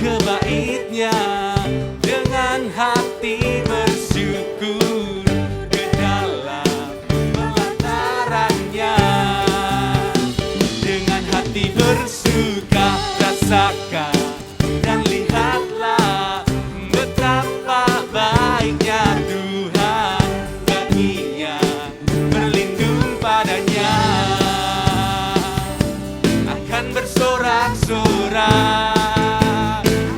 kebaiknya, dengan hati bersyukur ke dalam pelatarannya. Dengan hati bersuka rasakan dan lihatlah betapa baiknya Tuhan bagi yang berlindung padanya. Akan bersorak-sorak,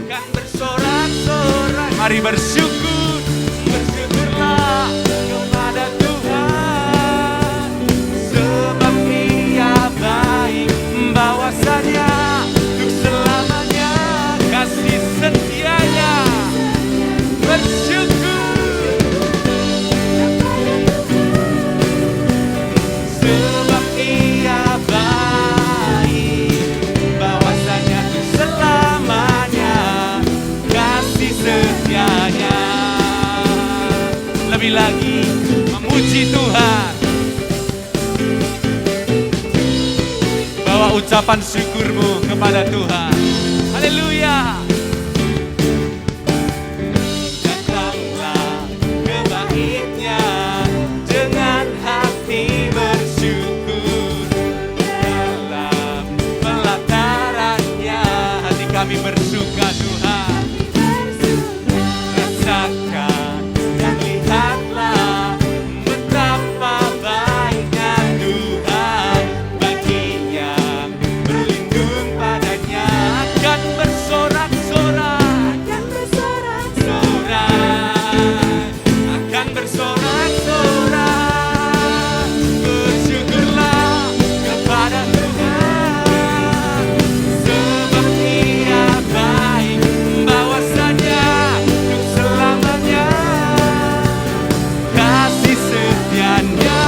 akan bersorak-sorak. Mari bersyukur, bersyukurlah kepada Tuhan, sebab Ia baik, bahwasanya untuk selamanya kasih setianya. Bersyukur, sebab Ia baik, bahwasanya untuk selamanya kasih setianya. Lebih lagi memuji Tuhan, bawa ucapan syukurmu kepada Tuhan. Haleluya. Datanglah kebaiknya dengan hati bersyukur dalam pelatarannya. Hati kami bersuka Tuhan, rasakan dan lihatlah betapa baiknya Tuhan bagi yang berlindung padanya. Akan bersorak-sorak, akan bersorak-sorak, akan bersorak-sorak. Bersyukurlah kepada Tuhan, sebab Ia baik, bahwasanya untuk selamanya kasih setianya.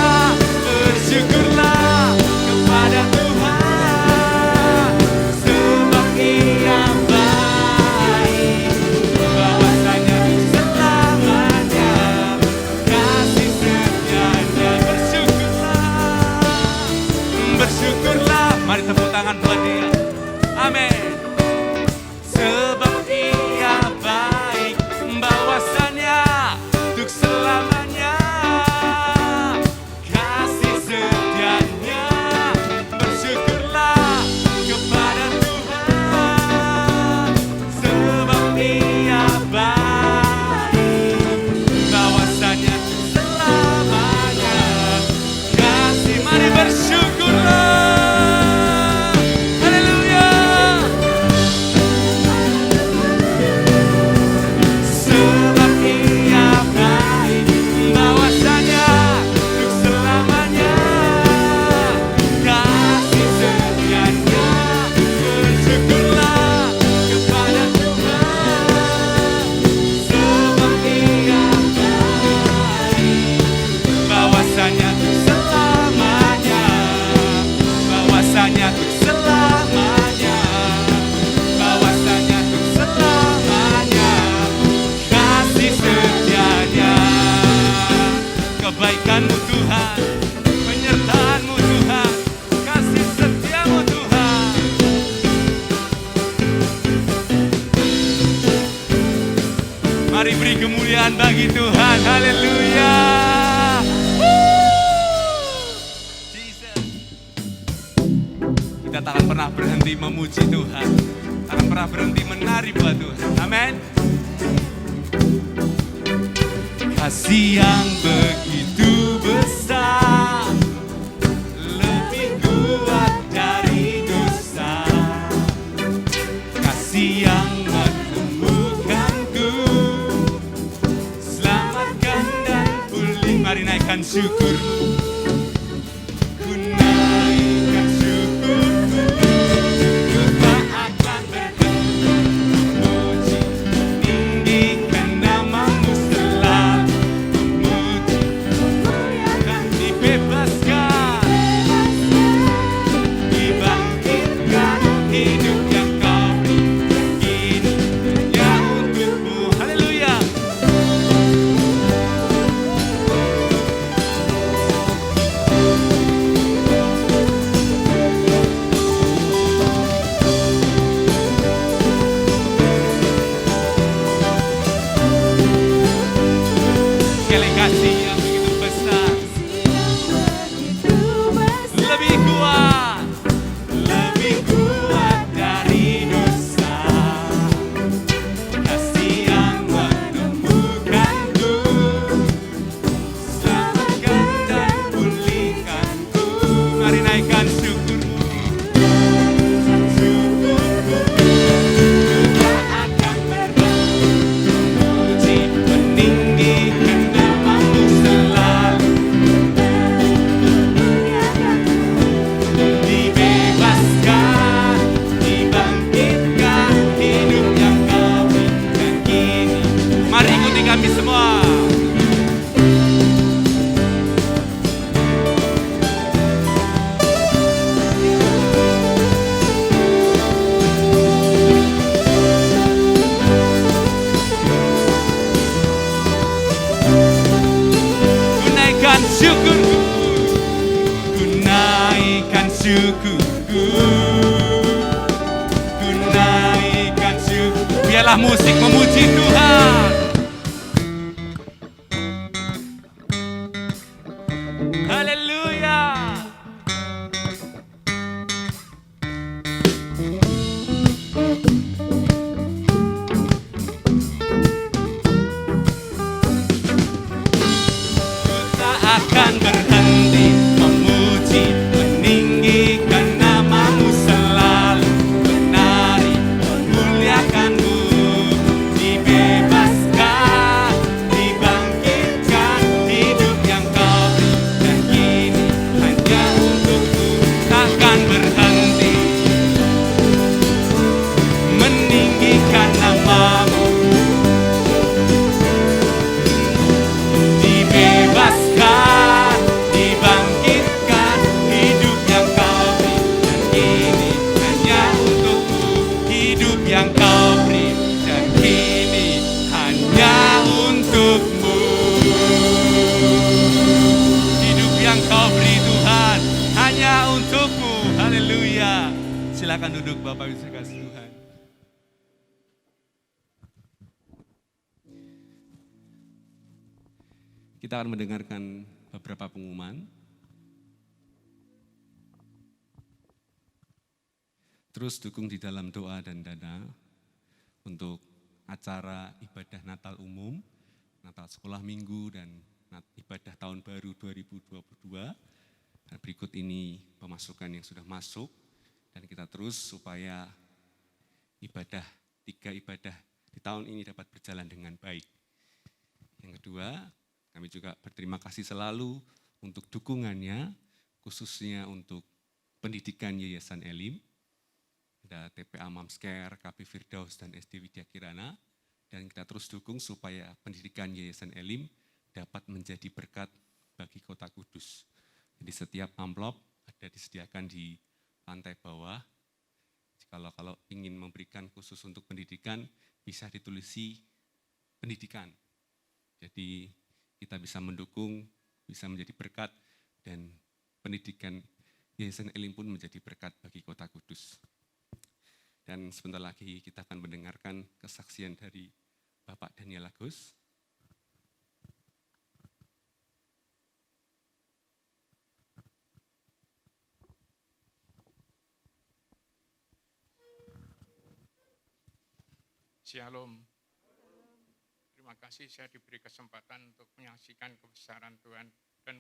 Bersyukurlah kepada Tuhan, sebab Ia baik, bahwasanya untuk selamanya kasih setianya. Bersyukurlah, bersyukurlah. Mari tepuk tangan buat Dia. Amin. Sebab Ia baik, bahwasanya untuk selamanya kasih setianya. Bersyukurlah kepada Tuhan, sebab Ia baik, bahwasanya untuk selamanya kasih. Mari bersyukurlah. Haleluya. Sebab Ia baik, bahwasanya untuk selamanya kasih setianya. Bersyukurlah kepada Tuhan, sebab Ia baik, bahwasanya untuk selamanya, bahwasanya untuk selamanya, bahwasanya untuk selamanya kasih setianya. Kebaikanmu Tuhan, penyertaanmu Tuhan, kasih setiamu Tuhan. Mari beri kemuliaan bagi Tuhan. Haleluya. Jesus. Kita tak akan pernah berhenti memuji Tuhan, tak akan pernah berhenti menari buat Tuhan. Amin. Kasih yang begitu besar, lebih kuat dari dosa. Kasih yang menemukanku, selamatkan dan pulih. Mari naikkan syukurmu. Ku naikkan syukurku, ku tak akan berhenti memuji, tinggikan namamu selalu, memuji syukurku, ku naikkan syukur. Biarlah musik memuji Tuhan. Haleluya. Ku tak akan berhenti memuji, meninggikan namamu selalu, menari, memuliakanmu, dibebaskan, dibangkitkan, hidup yang kau beri, dan kini hanya untukku, takkan berhenti, meninggikan namamu, dibebaskan, dibangkitkan, hidup yang kau beri, dan kini hanya untukmu, hidup yang kau beri, dan kini hanya untukmu. Hidup yang kau beri Tuhan, hanya untukmu. Haleluya. Silakan duduk Bapak Ibu sekalian Tuhan. Kita akan mendengarkan beberapa pengumuman. Terus dukung di dalam doa dan dana untuk acara ibadah Natal umum, Natal sekolah minggu, dan ibadah tahun baru 2022. Dan berikut ini pemasukan yang sudah masuk, dan kita terus supaya tiga ibadah di tahun ini dapat berjalan dengan baik. Yang kedua, kami juga berterima kasih selalu untuk dukungannya, khususnya untuk pendidikan Yayasan Elim. Ada TPA Mamsker, KP Firdaus, dan SD Widya Kirana. Dan kita terus dukung supaya pendidikan Yayasan Elim dapat menjadi berkat bagi Kota Kudus. Jadi setiap amplop ada disediakan di lantai bawah. Kalau ingin memberikan khusus untuk pendidikan, bisa ditulisi pendidikan. Jadi kita bisa mendukung, bisa menjadi berkat, dan pendidikan Yayasan Elim pun menjadi berkat bagi Kota Kudus. Dan sebentar lagi kita akan mendengarkan kesaksian dari Bapak Daniel Agus. Shalom. Terima kasih saya diberi kesempatan untuk menyaksikan kebesaran Tuhan dan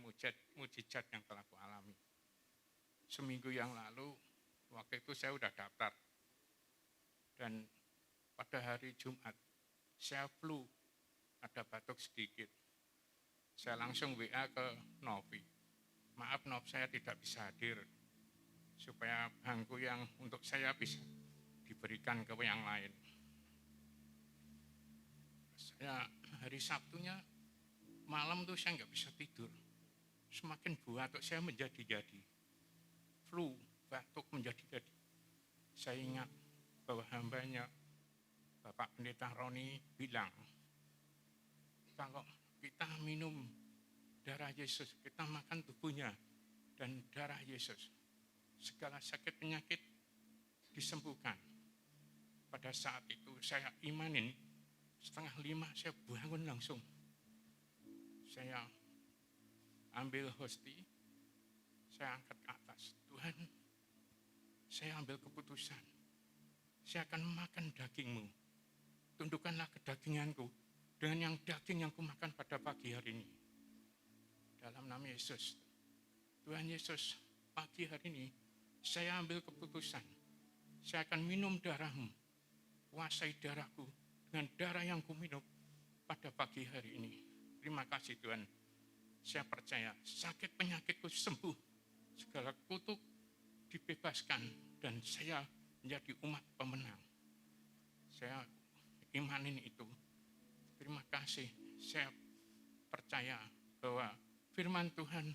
mujizat yang telah kualami. Seminggu yang lalu, waktu itu saya sudah daftar. Dan pada hari Jumat, saya flu, ada batuk sedikit. Saya langsung WA ke Novi. Maaf Nov, saya tidak bisa hadir. Supaya bangku yang untuk saya bisa diberikan ke yang lain. Saya hari Sabtunya malam tuh saya nggak bisa tidur. Semakin batuk saya menjadi-jadi. Flu, batuk menjadi-jadi. Saya ingat bahwa hambanya Bapak Pendeta Roni bilang, kalau kita minum darah Yesus, kita makan tubuhnya dan darah Yesus, segala sakit penyakit disembuhkan. Pada saat itu saya imanin, 4:30 saya bangun langsung. Saya ambil hosti, saya angkat ke atas. Tuhan, saya ambil keputusan. Saya akan makan dagingmu. Tundukkanlah kedaginganku dengan yang daging yang kumakan pada pagi hari ini. Dalam nama Yesus. Tuhan Yesus, pagi hari ini saya ambil keputusan. Saya akan minum darahmu. Kuasai darahku dengan darah yang kuminum pada pagi hari ini. Terima kasih Tuhan. Saya percaya sakit penyakitku sembuh. Segala kutuk dibebaskan dan saya menjadi umat pemenang. Saya imanin itu. Terima kasih. Saya percaya bahwa firman Tuhan,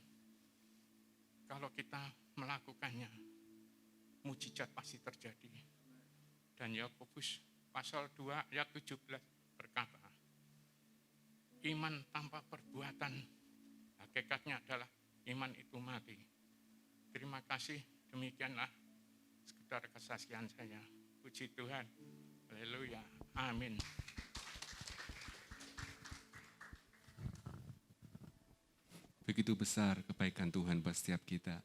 kalau kita melakukannya, mujizat pasti terjadi. Dan Yakobus pasal 2 ayat 17 berkata, iman tanpa perbuatan, hakikatnya adalah iman itu mati. Terima kasih Demikianlah sekedar kesaksian saya. Puji Tuhan. Haleluya. Amin. Begitu besar kebaikan Tuhan buat setiap kita.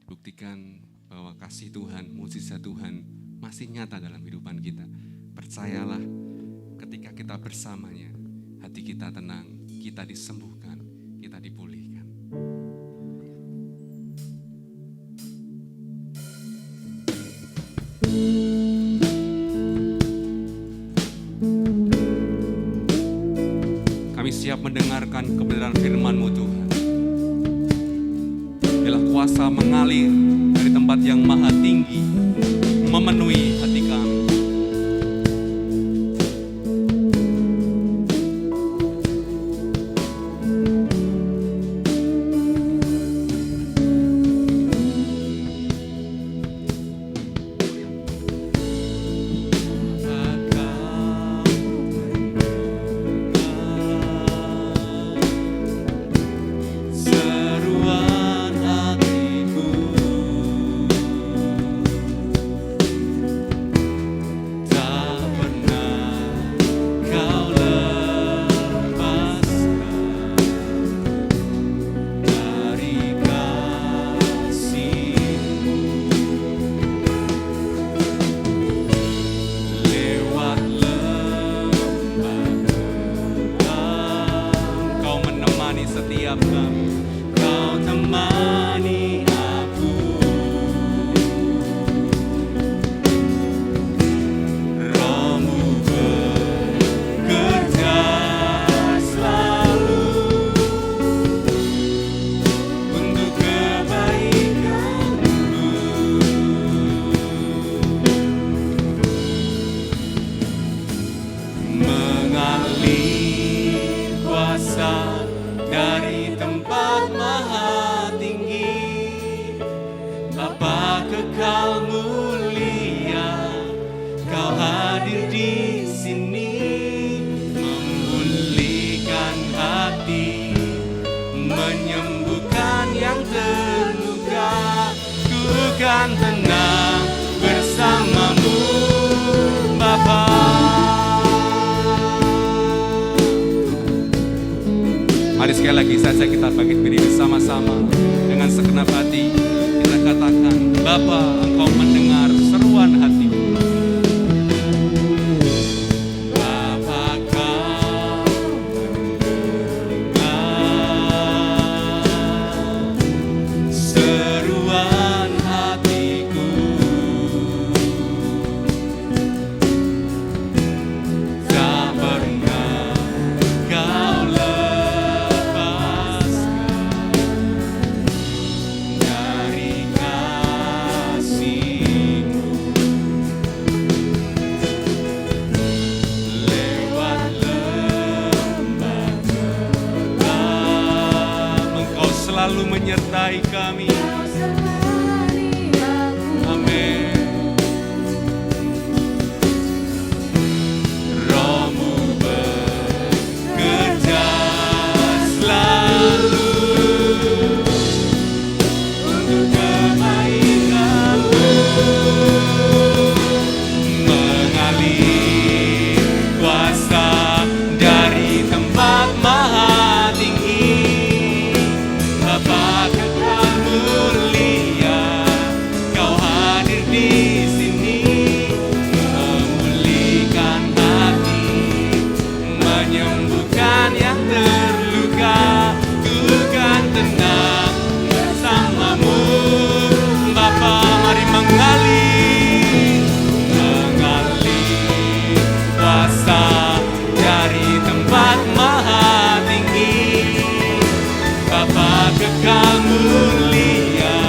Buktikan bahwa kasih Tuhan, mukjizat Tuhan masih nyata dalam kehidupan kita. Percayalah, ketika kita bersamanya, hati kita tenang, kita disembuhkan, kita dipulihkan. Kami siap mendengarkan kebenaran firman-Mu Tuhan. Biarlah kuasa mengalir dari tempat yang maha tinggi, memenuhi hati kami. Mari sekali lagi saja kita bangkit berdiri bersama-sama dengan segenap hati. Kita katakan, Bapa, Engkau mendengar seruan hati. Bapa, Kau mendengar seruan hatiku. Tak pernah Kau selalu menyertai kami. Amin. Roh-Mu bekerja selalu untuk kebaikan-Mu, mengalir kuasa dari tempat maha tinggi. Bapa kekal mulia, Kau hadir di sini, memulihkan hati, menyembuhkan yang terluka. Ku kan tenang bersama-Mu, Bapa. Mari mengalir kuasa dari tempat maha tinggi. Bapa kekal mulia,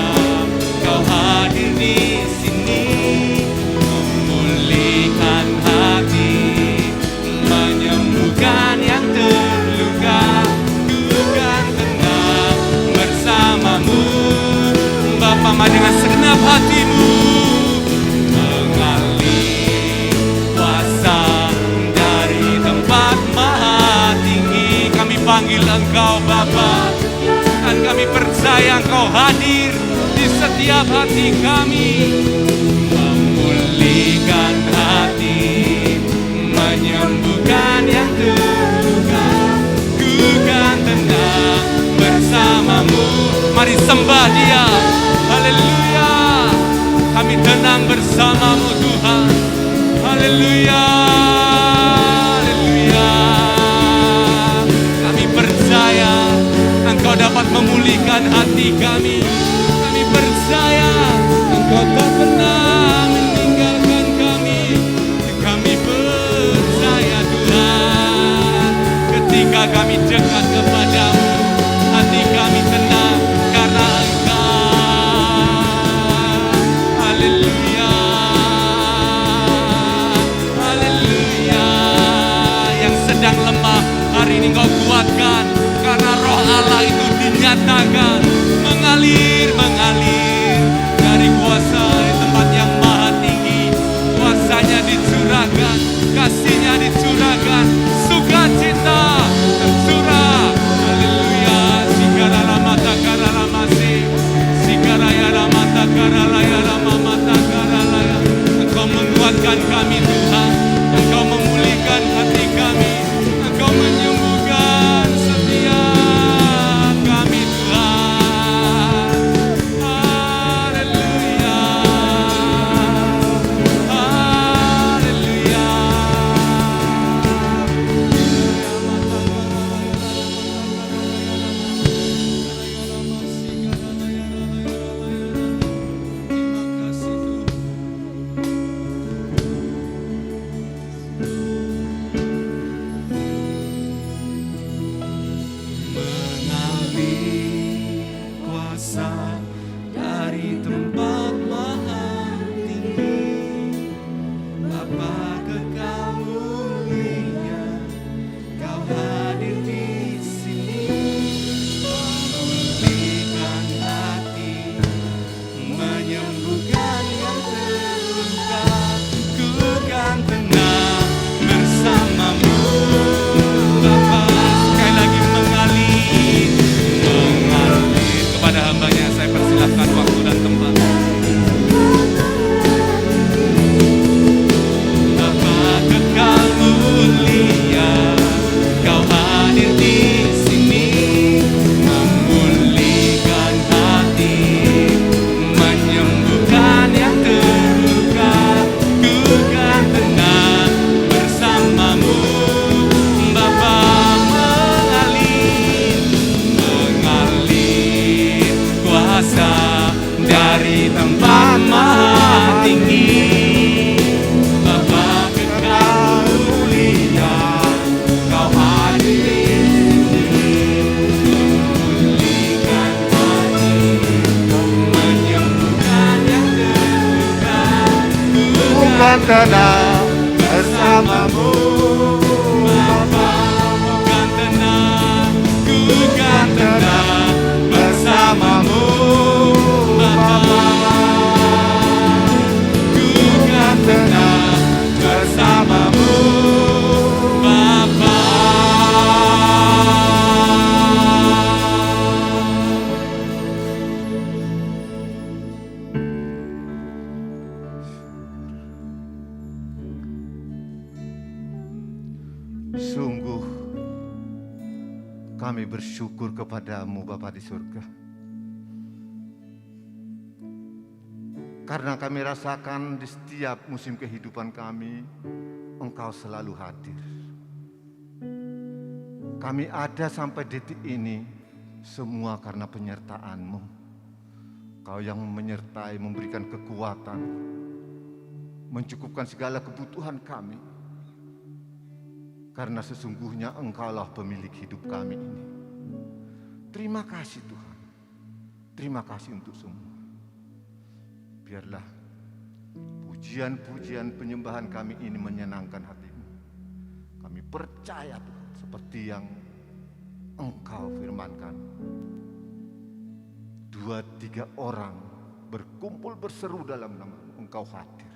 Kau hadir di sini, memulihkan hati, menyembuhkan yang terluka. Ku kan tenang bersama-Mu, Bapa. Mari dengan segenap hatimu mengalir kuasa dari tempat maha tinggi. Kami panggil Engkau, Bapa, dan kami percaya Engkau hadir setiap hati kami, memulihkan hati, menyembuhkan yang terluka. Ku kan tenang bersamamu. Mari sembah Dia. Haleluya. Kami tenang bersamamu Tuhan. Haleluya. Haleluya. Kami percaya Engkau dapat memulihkan hati kami. Kami percaya Engkau tak pernah meninggalkan kami. Kami percaya Tuhan, ketika kami dekat kepadamu, hati kami tenang karena Engkau. Haleluya. Haleluya. Yang sedang lemah hari ini Engkau kuatkan, karena Roh Allah itu dinyatakan mengalir dari kuasa di tempat yang maha tinggi. Kuasanya dicurahkan, kasihnya dicurahkan, sukacita tercurah. Haleluya. Sigara mata karala masih, sigara ya mata karala ya mata karala ya. Engkau menguatkan kami Tuhan, Engkau memulihkan hati kami, Engkau menyembuhkan setiap kami Tuhan. Haleluya. Haleluya. Terima kasih Tuhan. Mengalir kuasa dari tempat maha tinggi, Bapa kekal mulia, Kau hadir di sini, memulihkan hati, menyembuhkan yang terluka. Ku kan tenang bersamamu Bapa. Sekali lagi mengalir kepada hambanya. Saya persilahkan waktu dan tempat. Bapa kekal mulia, Kau hadir di sini, memulihkan hati, menyembuhkan yang terluka. Ku kan tenang bersamamu Bapa. Mengalir kuasa dari tempat maha tinggi, Bapa kekal mulia, Kau hadir di sini, memulihkan hati, menyembuhkan yang terluka. Ku kan tenang bersamamu Bapa. Ku kan tenang, ku kan tenang bersamamu Bapa. Ku kan tenang bersamamu Bapa. Sungguh kami bersyukur kepadamu Bapa di surga, karena kami rasakan di setiap musim kehidupan kami, Engkau selalu hadir. Kami ada sampai detik ini semua karena penyertaan-Mu. Kau yang menyertai, memberikan kekuatan, mencukupkan segala kebutuhan kami. Karena sesungguhnya Engkaulah pemilik hidup kami ini. Terima kasih Tuhan. Terima kasih untuk semua. Biarlah pujian-pujian penyembahan kami ini menyenangkan hati-Mu. Kami percaya Tuhan, seperti yang Engkau firmankan. 2-3 orang berkumpul berseru dalam nama-Mu, Engkau hadir.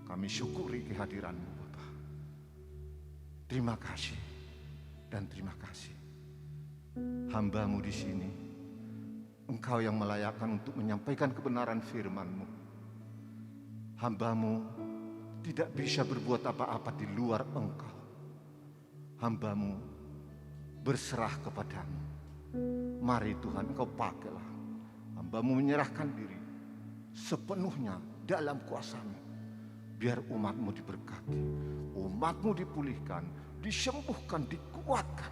Kami syukuri kehadiran-Mu Bapa. Terima kasih dan terima kasih. Hamba-Mu di sini, Engkau yang melayakkan untuk menyampaikan kebenaran firman-Mu. Hamba-Mu tidak bisa berbuat apa-apa di luar Engkau. Hamba-Mu berserah kepadamu. Mari Tuhan, Engkau pakailah. Hamba-Mu menyerahkan diri sepenuhnya dalam kuasa-Mu. Biar umat-Mu diberkati, umat-Mu dipulihkan, disembuhkan, dikuatkan.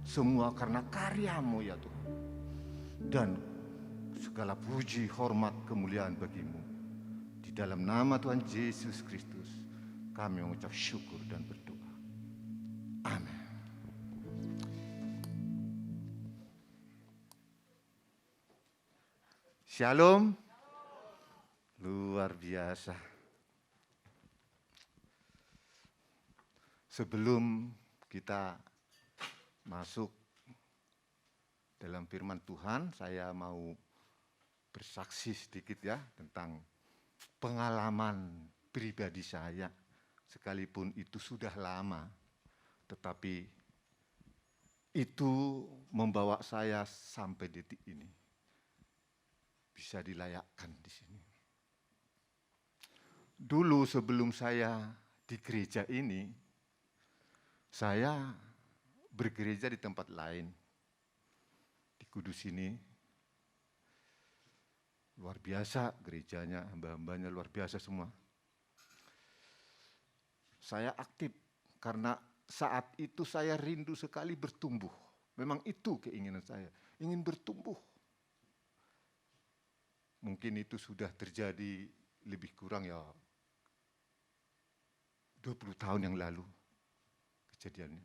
Semua karena karya-Mu ya Tuhan. Dan segala puji, hormat, kemuliaan bagi-Mu. Di dalam nama Tuhan Yesus Kristus, kami mengucap syukur dan berdoa. Amin. Shalom. Luar biasa. Sebelum kita masuk dalam firman Tuhan, saya mau bersaksi sedikit ya tentang pengalaman pribadi saya. Sekalipun itu sudah lama, tetapi itu membawa saya sampai detik ini. Bisa dilayakkan di sini. Dulu sebelum saya di gereja ini, saya bergereja di tempat lain. Di Kudus ini, luar biasa gerejanya, hamba-hambanya luar biasa semua. Saya aktif karena saat itu saya rindu sekali bertumbuh. Memang itu keinginan saya, ingin bertumbuh. Mungkin itu sudah terjadi lebih kurang ya 20 tahun yang lalu kejadiannya.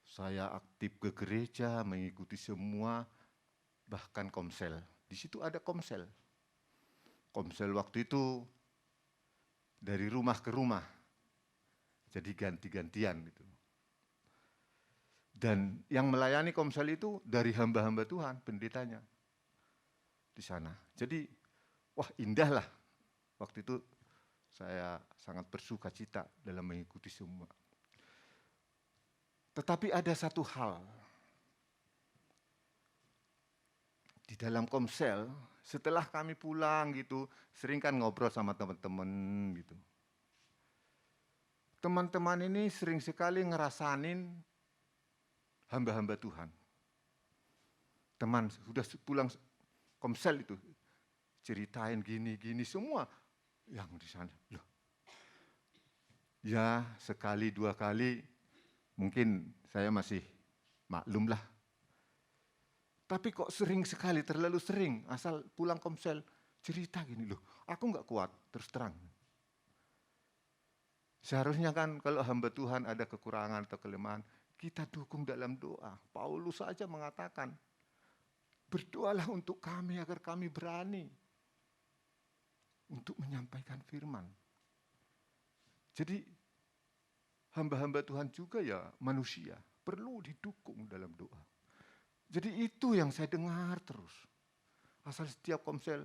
Saya aktif ke gereja, mengikuti semua, bahkan komsel. Di situ ada komsel. Komsel waktu itu dari rumah ke rumah. Jadi ganti-gantian gitu. Dan yang melayani komsel itu dari hamba-hamba Tuhan, pendetanya di sana. Jadi, wah indah lah. Waktu itu saya sangat bersuka cita dalam mengikuti semua. Tetapi ada satu hal. Di dalam komsel, setelah kami pulang gitu, sering kan ngobrol sama teman-teman gitu. Teman-teman ini sering sekali ngerasanin hamba-hamba Tuhan. Teman sudah pulang komsel itu, ceritain gini-gini semua yang di sana. Loh. Ya sekali dua kali mungkin saya masih maklum lah. Tapi kok sering sekali, terlalu sering, asal pulang komsel cerita gini loh. Aku nggak kuat, terus terang. Seharusnya kan kalau hamba Tuhan ada kekurangan atau kelemahan, kita dukung dalam doa. Paulus saja mengatakan, berdoalah untuk kami agar kami berani untuk menyampaikan firman. Jadi hamba-hamba Tuhan juga ya manusia, perlu didukung dalam doa. Jadi itu yang saya dengar terus. Asal setiap komsel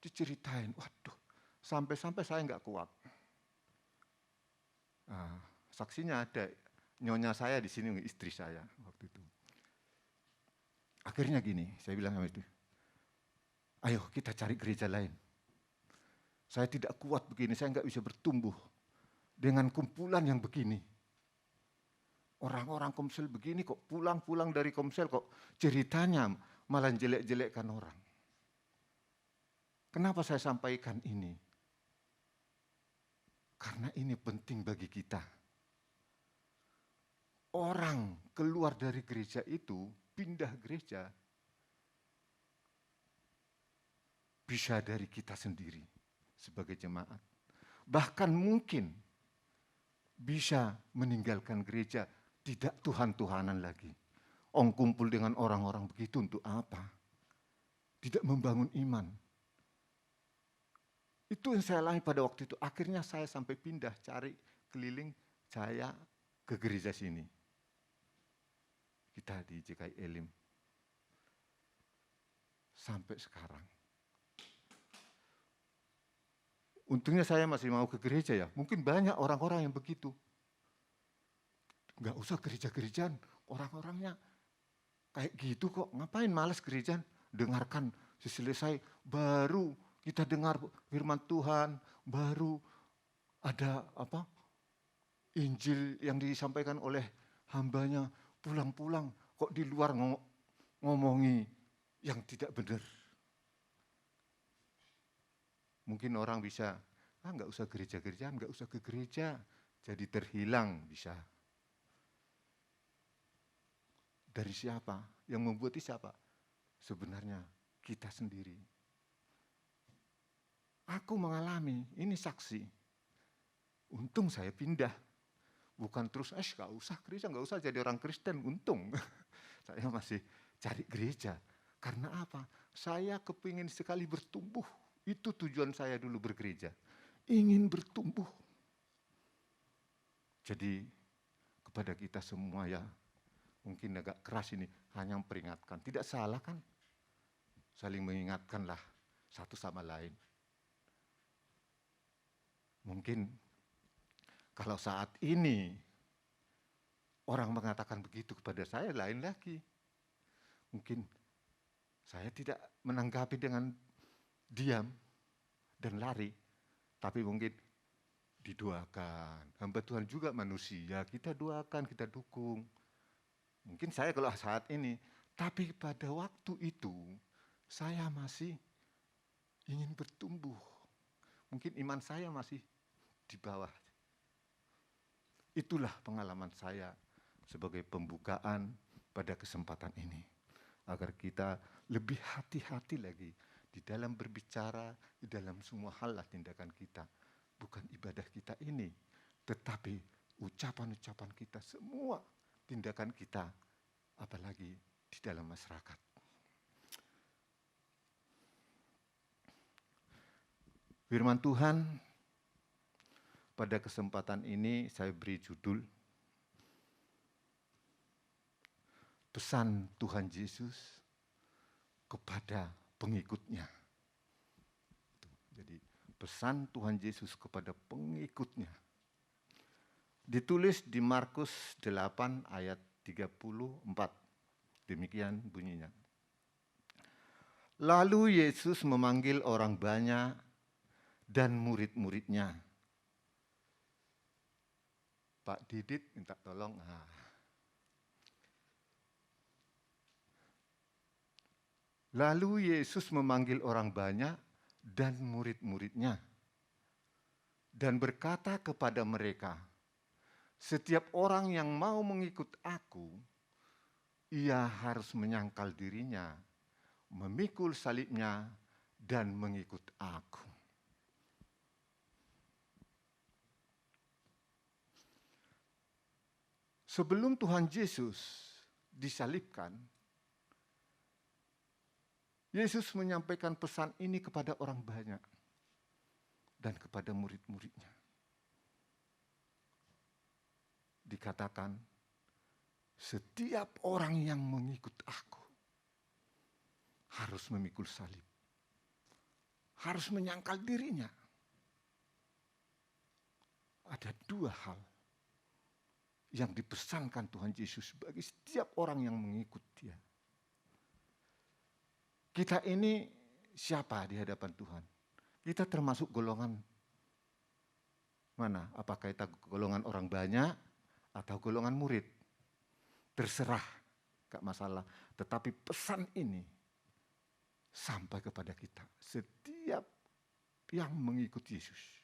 diceritain, waduh, sampai-sampai saya nggak kuat. Nah, saksinya ada nyonya saya di sini, istri saya waktu itu. Akhirnya gini, saya bilang sama itu, ayo kita cari gereja lain. Saya tidak kuat begini, saya nggak bisa bertumbuh dengan kumpulan yang begini. Orang-orang komsel begini kok pulang-pulang dari komsel kok ceritanya malah jelek-jelekkan orang. Kenapa saya sampaikan ini? Karena ini penting bagi kita. Orang keluar dari gereja itu, pindah gereja, bisa dari kita sendiri sebagai jemaat. Bahkan mungkin bisa meninggalkan gereja, tidak Tuhan-Tuhanan lagi. Kumpul dengan orang-orang begitu untuk apa? Tidak membangun iman. Itu yang saya alami pada waktu itu. Akhirnya saya sampai pindah cari keliling saya ke gereja sini. Kita di JKI Elim. Sampai sekarang. Untungnya saya masih mau ke gereja ya. Mungkin banyak orang-orang yang begitu. Enggak usah gereja-gerejaan, orang-orangnya kayak gitu kok, ngapain males gereja? Dengarkan selesai, baru kita dengar firman Tuhan, baru ada Injil yang disampaikan oleh hambanya, pulang-pulang kok di luar ngomongi yang tidak benar. Mungkin orang bisa, nggak usah gereja-gerejaan, nggak usah ke gereja, jadi terhilang bisa. Dari siapa? Yang membuat siapa? Sebenarnya kita sendiri. Aku mengalami, ini saksi. Untung saya pindah. Bukan terus, gak usah gereja, gak usah jadi orang Kristen. Untung saya masih cari gereja. Karena apa? Saya kepingin sekali bertumbuh. Itu tujuan saya dulu bergereja. Ingin bertumbuh. Jadi kepada kita semua ya, mungkin agak keras ini, hanya memperingatkan. Tidak salah kan? Saling mengingatkanlah satu sama lain. Mungkin kalau saat ini orang mengatakan begitu kepada saya, lain lagi. Mungkin saya tidak menanggapi dengan diam dan lari, tapi mungkin didoakan. Hamba Tuhan juga manusia, kita doakan, kita dukung. Mungkin saya kalau saat ini, tapi pada waktu itu saya masih ingin bertumbuh. Mungkin iman saya masih di bawah. Itulah pengalaman saya sebagai pembukaan pada kesempatan ini. Agar kita lebih hati-hati lagi di dalam berbicara, di dalam semua hal lah tindakan kita. Bukan ibadah kita ini, tetapi ucapan-ucapan kita, semua tindakan kita, apalagi di dalam masyarakat. Firman Tuhan pada kesempatan ini saya beri judul Pesan Tuhan Yesus kepada pengikutnya. Jadi pesan Tuhan Yesus kepada pengikutnya. Ditulis di Markus 8 ayat 34. Demikian bunyinya. Lalu Yesus memanggil orang banyak dan murid-muridnya. Pak Didit minta tolong. Lalu Yesus memanggil orang banyak dan murid-muridnya dan berkata kepada mereka, setiap orang yang mau mengikut aku, ia harus menyangkal dirinya, memikul salibnya, dan mengikut aku. Sebelum Tuhan Yesus disalibkan, Yesus menyampaikan pesan ini kepada orang banyak dan kepada murid-muridnya. Dikatakan, setiap orang yang mengikut aku harus memikul salib. Harus menyangkal dirinya. Ada dua hal yang dipesankan Tuhan Yesus bagi setiap orang yang mengikut Dia. Kita ini siapa di hadapan Tuhan? Kita termasuk golongan mana? Apakah kita golongan orang banyak atau golongan murid? Terserah, gak masalah. Tetapi pesan ini sampai kepada kita. Setiap yang mengikut Yesus.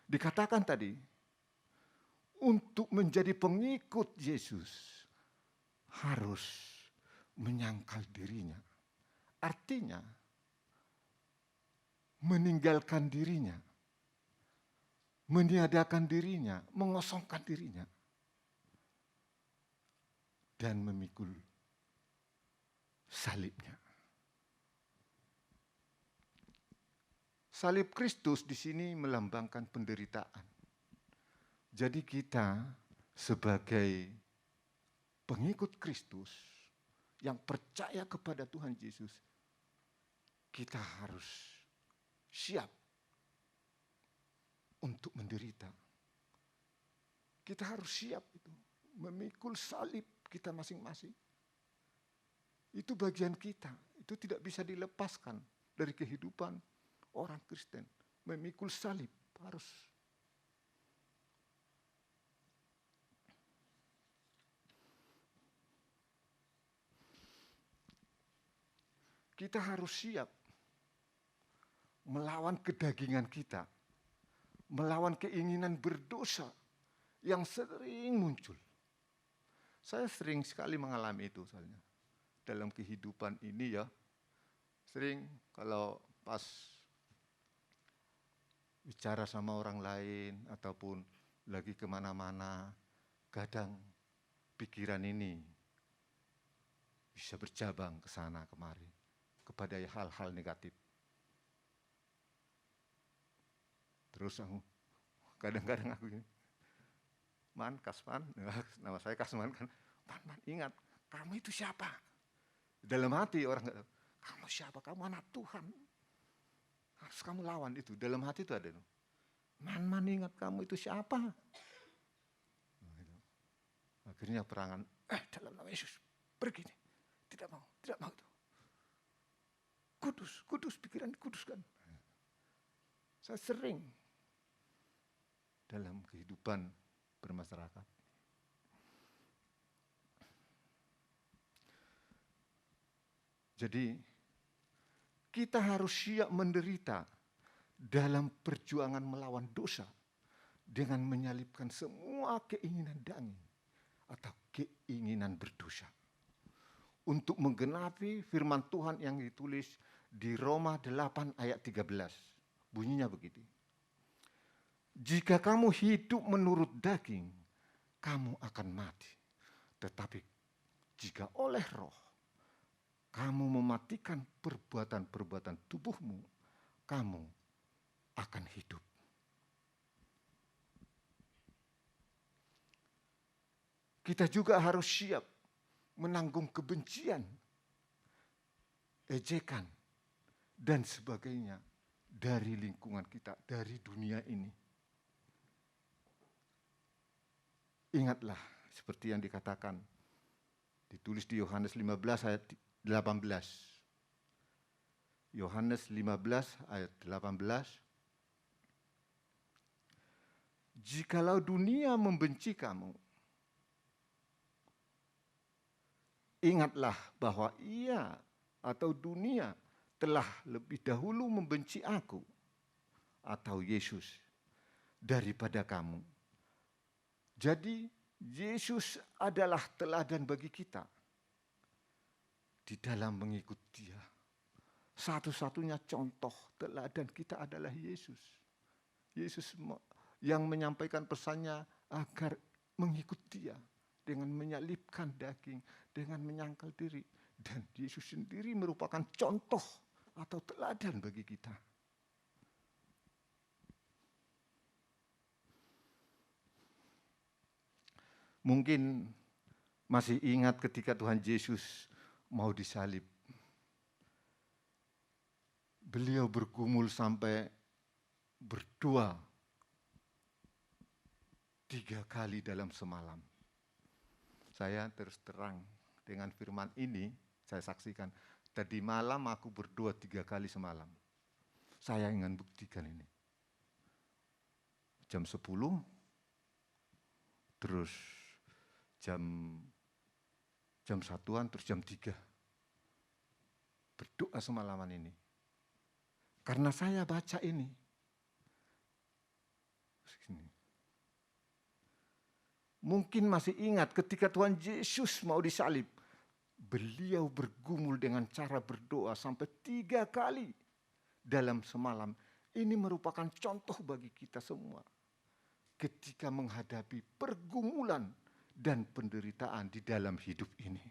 Dikatakan tadi, untuk menjadi pengikut Yesus harus menyangkal dirinya. Artinya, meninggalkan dirinya, meniadakan dirinya, mengosongkan dirinya, dan memikul salibnya. Salib Kristus di sini melambangkan penderitaan. Jadi kita sebagai pengikut Kristus yang percaya kepada Tuhan Yesus, kita harus siap untuk menderita. Kita harus siap itu, memikul salib kita masing-masing. Itu bagian kita, itu tidak bisa dilepaskan dari kehidupan orang Kristen. Memikul salib harus. Kita harus siap melawan kedagingan kita, melawan keinginan berdosa yang sering muncul. Saya sering sekali mengalami itu soalnya. Dalam kehidupan ini ya, sering kalau pas bicara sama orang lain ataupun lagi kemana-mana, kadang pikiran ini bisa bercabang ke sana kemari kepada hal-hal negatif. Terus aku kadang-kadang aku ini, Man, Kasman, nama saya Kasman kan, Man, ingat, kamu itu siapa? Dalam hati orang nggak tahu, kamu siapa? Kamu anak Tuhan. Harus kamu lawan itu. Dalam hati itu ada. Man, ingat kamu itu siapa? Akhirnya perangan, dalam nama Yesus, pergi nih. Tidak mau itu. Kudus, pikiran kudus kan. Saya sering dalam kehidupan bermasyarakat. Jadi kita harus siap menderita dalam perjuangan melawan dosa dengan menyalibkan semua keinginan daging atau keinginan berdosa. Untuk menggenapi firman Tuhan yang ditulis di Roma 8 ayat 13. Bunyinya begitu. Jika kamu hidup menurut daging, kamu akan mati. Tetapi jika oleh roh, kamu mematikan perbuatan-perbuatan tubuhmu, kamu akan hidup. Kita juga harus siap menanggung kebencian, ejekan, dan sebagainya dari lingkungan kita, dari dunia ini. Ingatlah seperti yang dikatakan, ditulis di Yohanes 15 ayat 18. Yohanes 15 ayat 18. Jikalau dunia membenci kamu, ingatlah bahwa ia atau dunia telah lebih dahulu membenci aku atau Yesus daripada kamu. Jadi Yesus adalah teladan bagi kita di dalam mengikut Dia. Satu-satunya contoh teladan kita adalah Yesus. Yesus yang menyampaikan pesannya agar mengikut Dia dengan menyalibkan daging, dengan menyangkal diri. Dan Yesus sendiri merupakan contoh atau teladan bagi kita. Mungkin masih ingat ketika Tuhan Yesus mau disalib. Beliau bergumul sampai berdoa 3 kali dalam semalam. Saya terus terang dengan firman ini, saya saksikan. Tadi malam aku berdoa 3 kali semalam. Saya ingin buktikan ini. Jam 10, terus jam 1-an, terus jam 3. Berdoa semalaman ini. Karena saya baca ini. Mungkin masih ingat ketika Tuhan Yesus mau disalib. Beliau bergumul dengan cara berdoa sampai 3 kali dalam semalam. Ini merupakan contoh bagi kita semua. Ketika menghadapi pergumulan dan penderitaan di dalam hidup ini.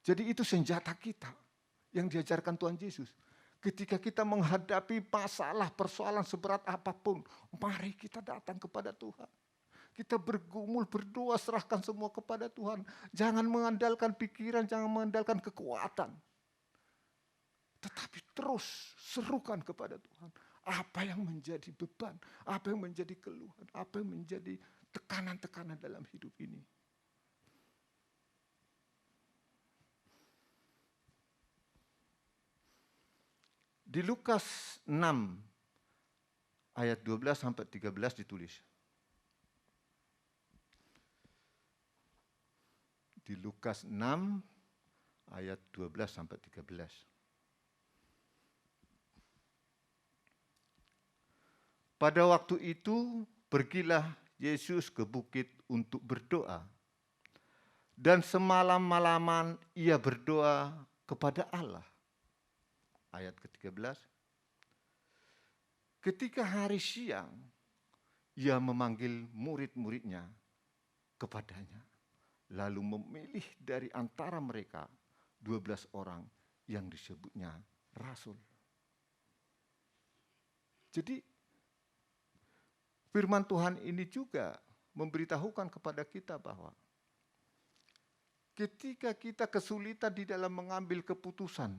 Jadi itu senjata kita yang diajarkan Tuhan Yesus. Ketika kita menghadapi masalah, persoalan seberat apapun, mari kita datang kepada Tuhan. Kita bergumul, berdoa, serahkan semua kepada Tuhan. Jangan mengandalkan pikiran, jangan mengandalkan kekuatan. Tetapi terus serukan kepada Tuhan. Apa yang menjadi beban, apa yang menjadi keluhan, apa yang menjadi tekanan-tekanan dalam hidup ini. Di Lukas 6 ayat 12 sampai 13 ditulis. Di Lukas 6 ayat 12 sampai 13. Pada waktu itu pergilah Yesus ke bukit untuk berdoa. Dan semalam-malaman ia berdoa kepada Allah. Ayat ke-13. Ketika hari siang, ia memanggil murid-muridnya kepadanya. Lalu memilih dari antara mereka 12 orang yang disebutnya rasul. Jadi firman Tuhan ini juga memberitahukan kepada kita bahwa ketika kita kesulitan di dalam mengambil keputusan,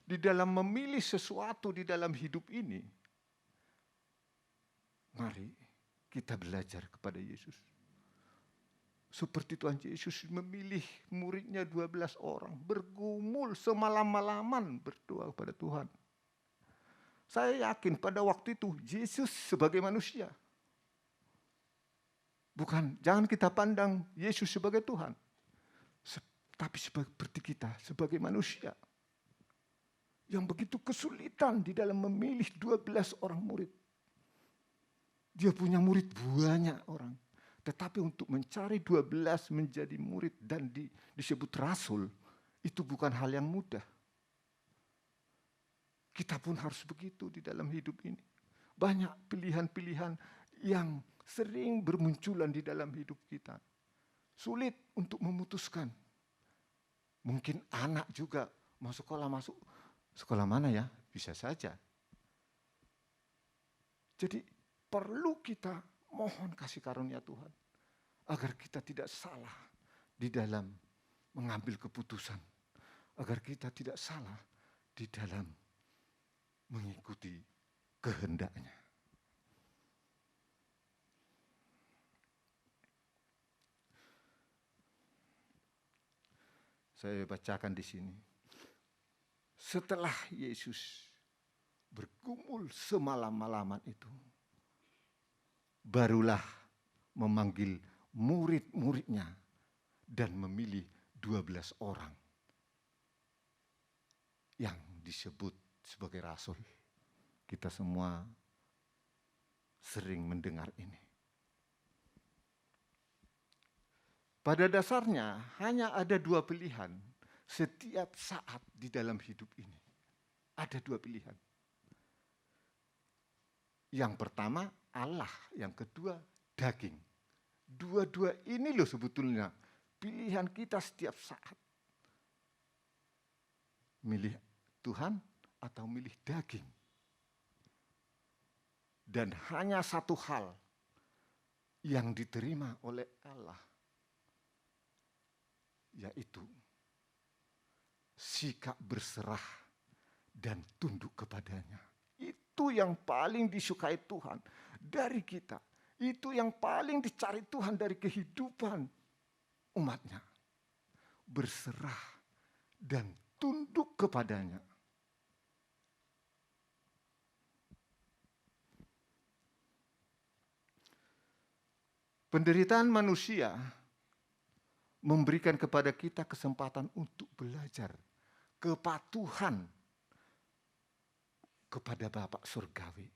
di dalam memilih sesuatu di dalam hidup ini, mari kita belajar kepada Yesus. Seperti Tuhan Yesus memilih muridnya 12 orang, bergumul semalam-malaman berdoa kepada Tuhan. Saya yakin pada waktu itu Yesus sebagai manusia. Jangan kita pandang Yesus sebagai Tuhan, tapi seperti kita sebagai manusia yang begitu kesulitan di dalam memilih 12 orang murid. Dia punya murid banyak orang. Tetapi untuk mencari 12 menjadi murid dan disebut rasul, itu bukan hal yang mudah. Kita pun harus begitu di dalam hidup ini. Banyak pilihan-pilihan yang sering bermunculan di dalam hidup kita. Sulit untuk memutuskan. Mungkin anak juga masuk sekolah mana ya? Bisa saja. Jadi perlu kita mohon kasih karunia Tuhan agar kita tidak salah di dalam mengambil keputusan, agar kita tidak salah di dalam mengikuti kehendak-Nya. Saya bacakan di sini. Setelah Yesus bergumul semalam-malaman itu, barulah memanggil murid-muridnya dan memilih 12 orang yang disebut sebagai rasul. Kita semua sering mendengar ini. Pada dasarnya hanya ada 2 pilihan setiap saat di dalam hidup ini. Ada 2 pilihan. Yang pertama Allah, yang kedua daging. Dua-dua ini loh sebetulnya pilihan kita setiap saat. Milih Tuhan atau milih daging. Dan hanya satu hal yang diterima oleh Allah, yaitu sikap berserah dan tunduk kepadanya. Itu yang paling disukai Tuhan dari kita. Itu yang paling dicari Tuhan dari kehidupan umatnya. Berserah dan tunduk kepadanya. Penderitaan manusia memberikan kepada kita kesempatan untuk belajar kepatuhan kepada Bapa Surgawi.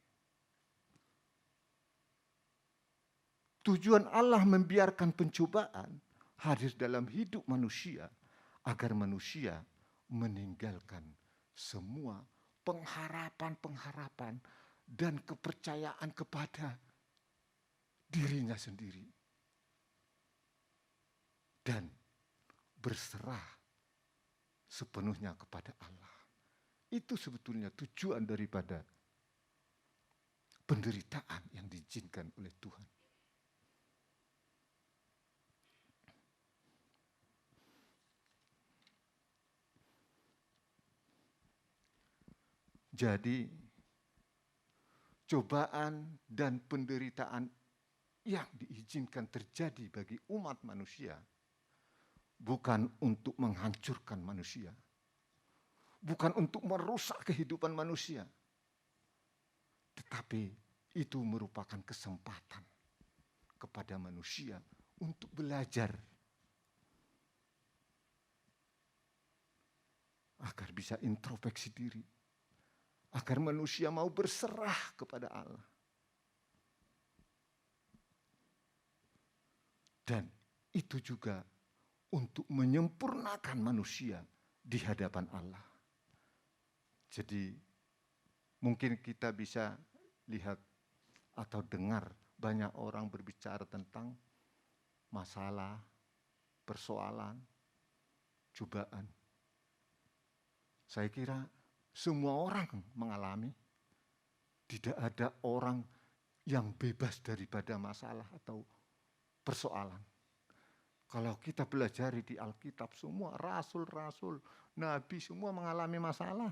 Tujuan Allah membiarkan pencobaan hadir dalam hidup manusia agar manusia meninggalkan semua pengharapan-pengharapan dan kepercayaan kepada dirinya sendiri dan berserah sepenuhnya kepada Allah. Itu sebetulnya tujuan daripada penderitaan yang diizinkan oleh Tuhan. Jadi, cobaan dan penderitaan yang diizinkan terjadi bagi umat manusia bukan untuk menghancurkan manusia, bukan untuk merusak kehidupan manusia, tetapi itu merupakan kesempatan kepada manusia untuk belajar agar bisa introspeksi diri, agar manusia mau berserah kepada Allah. Dan itu juga untuk menyempurnakan manusia di hadapan Allah. Jadi mungkin kita bisa lihat atau dengar banyak orang berbicara tentang masalah, persoalan, cobaan. Saya kira semua orang mengalami. Tidak ada orang yang bebas daripada masalah atau persoalan. Kalau kita pelajari di Alkitab, semua rasul-rasul, nabi semua mengalami masalah.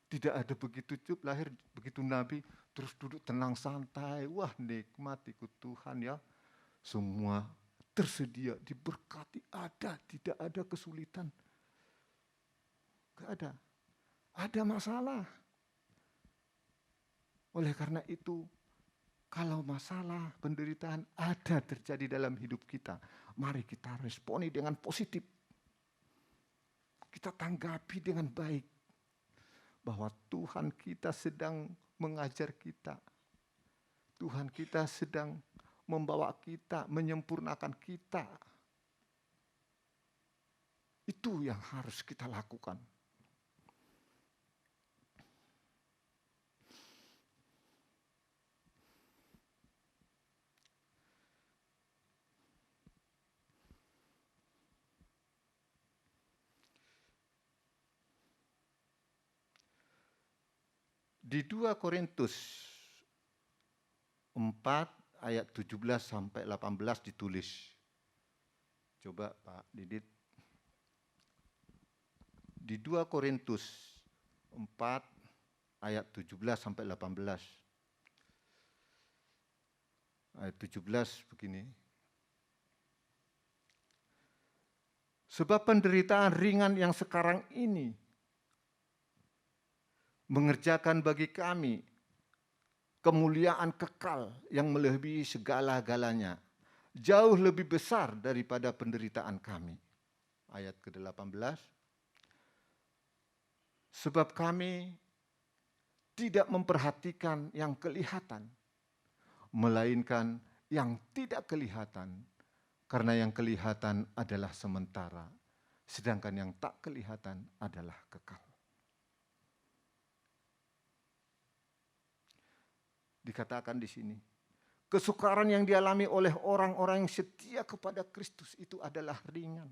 Tidak ada begitu lahir, begitu nabi, terus duduk tenang santai. Wah, nikmat ikut Tuhan ya. Semua tersedia, diberkati, tidak ada kesulitan. Gak ada. Ada masalah. Oleh karena itu, kalau masalah, penderitaan ada terjadi dalam hidup kita, mari kita responi dengan positif. Kita tanggapi dengan baik. Bahwa Tuhan kita sedang mengajar kita. Tuhan kita sedang membawa kita, menyempurnakan kita. Itu yang harus kita lakukan. Di 2 Korintus 4 ayat 17 sampai 18 ditulis. Coba Pak Didit. Di 2 Korintus 4 ayat 17 sampai 18. Ayat 17 begini. Sebab penderitaan ringan yang sekarang ini mengerjakan bagi kami kemuliaan kekal yang melebihi segala-galanya, jauh lebih besar daripada penderitaan kami. Ayat ke-18. Sebab kami tidak memperhatikan yang kelihatan, melainkan yang tidak kelihatan, karena yang kelihatan adalah sementara, sedangkan yang tak kelihatan adalah kekal. Dikatakan di sini, kesukaran yang dialami oleh orang-orang yang setia kepada Kristus itu adalah ringan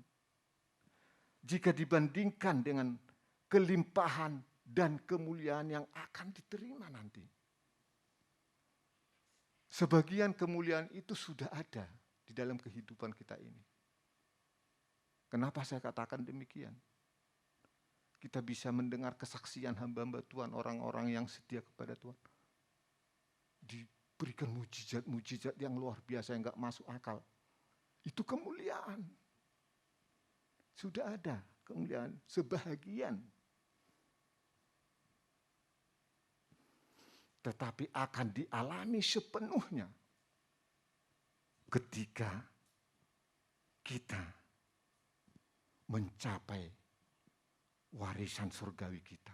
jika dibandingkan dengan kelimpahan dan kemuliaan yang akan diterima nanti. Sebagian kemuliaan itu sudah ada di dalam kehidupan kita ini. Kenapa saya katakan demikian? Kita bisa mendengar kesaksian hamba-hamba Tuhan, orang-orang yang setia kepada Tuhan. Diberikan mujizat-mujizat yang luar biasa yang enggak masuk akal. Itu kemuliaan. Sudah ada kemuliaan sebahagian. Tetapi akan dialami sepenuhnya ketika kita mencapai warisan surgawi kita.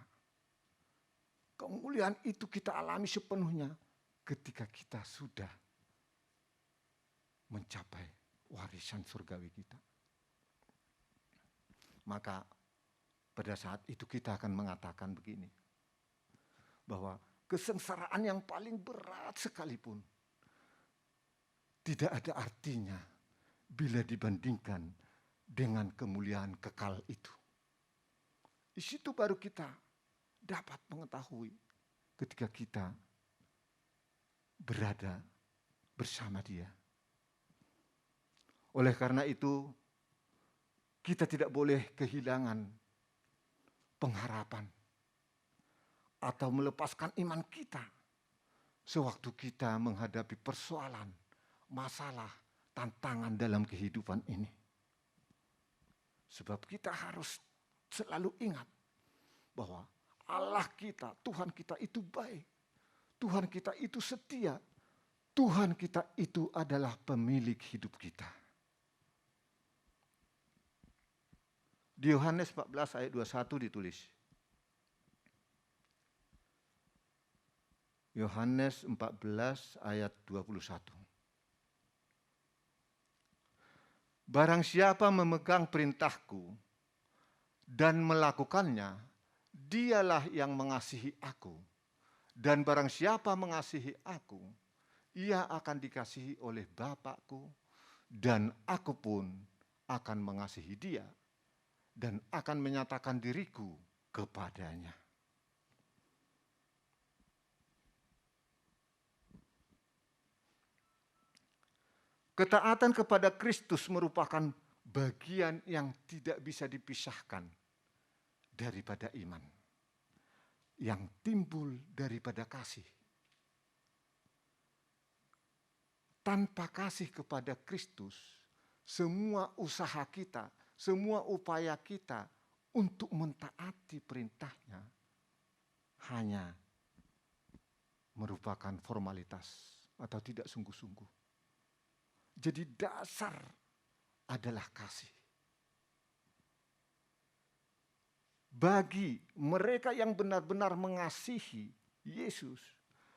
Kemuliaan itu kita alami sepenuhnya ketika kita sudah mencapai warisan surgawi kita. Maka pada saat itu kita akan mengatakan begini, bahwa kesengsaraan yang paling berat sekalipun tidak ada artinya bila dibandingkan dengan kemuliaan kekal itu. Di situ baru kita dapat mengetahui ketika kita berada bersama Dia. Oleh karena itu, kita tidak boleh kehilangan pengharapan atau melepaskan iman kita sewaktu kita menghadapi persoalan masalah, tantangan dalam kehidupan ini. Sebab kita harus selalu ingat bahwa Allah kita, Tuhan kita itu baik. Tuhan kita itu setia. Tuhan kita itu adalah pemilik hidup kita. Di Yohanes 14 ayat 21 ditulis. Yohanes 14 ayat 21. Barang siapa memegang perintahku dan melakukannya, dialah yang mengasihi aku. Dan barang siapa mengasihi aku, ia akan dikasihi oleh Bapakku, dan aku pun akan mengasihi dia, dan akan menyatakan diriku kepadanya. Ketaatan kepada Kristus merupakan bagian yang tidak bisa dipisahkan daripada iman, yang timbul daripada kasih. Tanpa kasih kepada Kristus, semua usaha kita, semua upaya kita untuk mentaati perintahnya hanya merupakan formalitas atau tidak sungguh-sungguh. Jadi dasar adalah kasih. Bagi mereka yang benar-benar mengasihi Yesus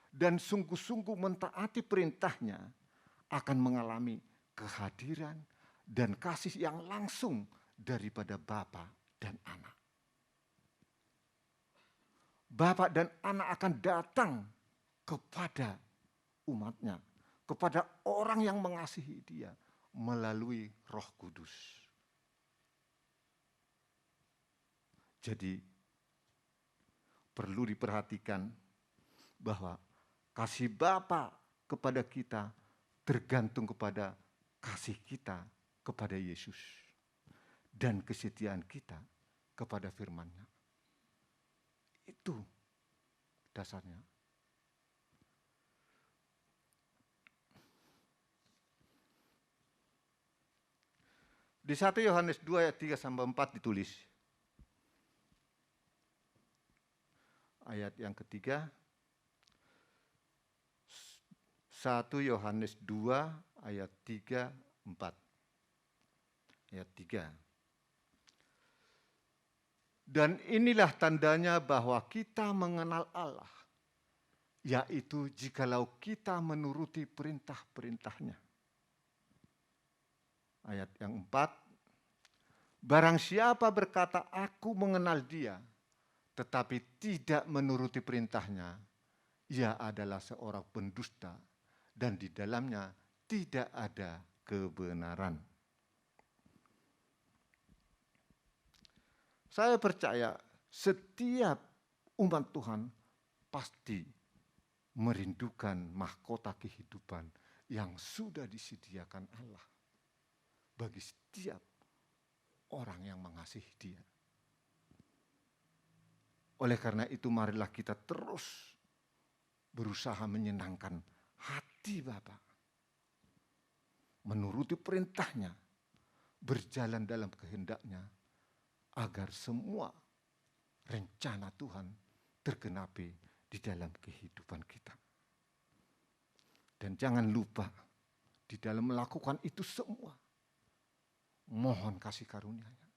dan sungguh-sungguh mentaati perintahnya, akan mengalami kehadiran dan kasih yang langsung daripada Bapa dan Anak. Bapa dan Anak akan datang kepada umatnya, kepada orang yang mengasihi dia melalui Roh Kudus. Jadi perlu diperhatikan bahwa kasih Bapa kepada kita tergantung kepada kasih kita kepada Yesus dan kesetiaan kita kepada firman-Nya. Itu dasarnya. Di 1 Yohanes 2 ayat 3 sampai 4 ditulis. Ayat yang ketiga. 1 Yohanes 2 ayat 3, 4. Ayat 3. Dan inilah tandanya bahwa kita mengenal Allah, yaitu jikalau kita menuruti perintah-perintahnya. Ayat yang 4, barang siapa berkata aku mengenal dia, tetapi tidak menuruti perintahnya, ia adalah seorang pendusta dan di dalamnya tidak ada kebenaran. Saya percaya setiap umat Tuhan pasti merindukan mahkota kehidupan yang sudah disediakan Allah bagi setiap orang yang mengasihi Dia. Oleh karena itu marilah kita terus berusaha menyenangkan hati Bapa, menuruti perintahnya, berjalan dalam kehendak-Nya, agar semua rencana Tuhan tergenapi di dalam kehidupan kita. Dan jangan lupa, di dalam melakukan itu semua, mohon kasih karunia-Nya.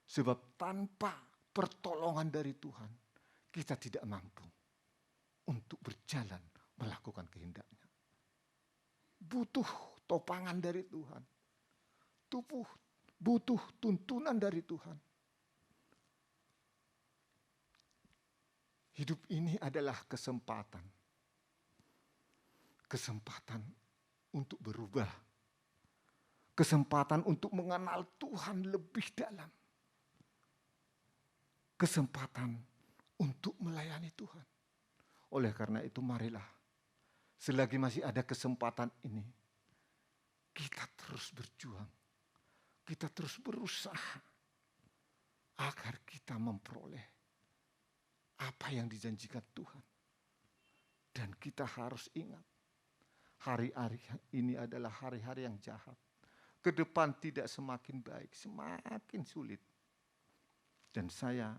Sebab tanpa pertolongan dari Tuhan, kita tidak mampu untuk berjalan melakukan kehendak-Nya. Butuh topangan dari Tuhan. Butuh tuntunan dari Tuhan. Hidup ini adalah kesempatan. Kesempatan untuk berubah. Kesempatan untuk mengenal Tuhan lebih dalam. Kesempatan untuk melayani Tuhan. Oleh karena itu marilah, selagi masih ada kesempatan ini, kita terus berjuang. Kita terus berusaha agar kita memperoleh apa yang dijanjikan Tuhan. Dan kita harus ingat hari-hari ini adalah hari-hari yang jahat. Ke depan tidak semakin baik, semakin sulit. Dan saya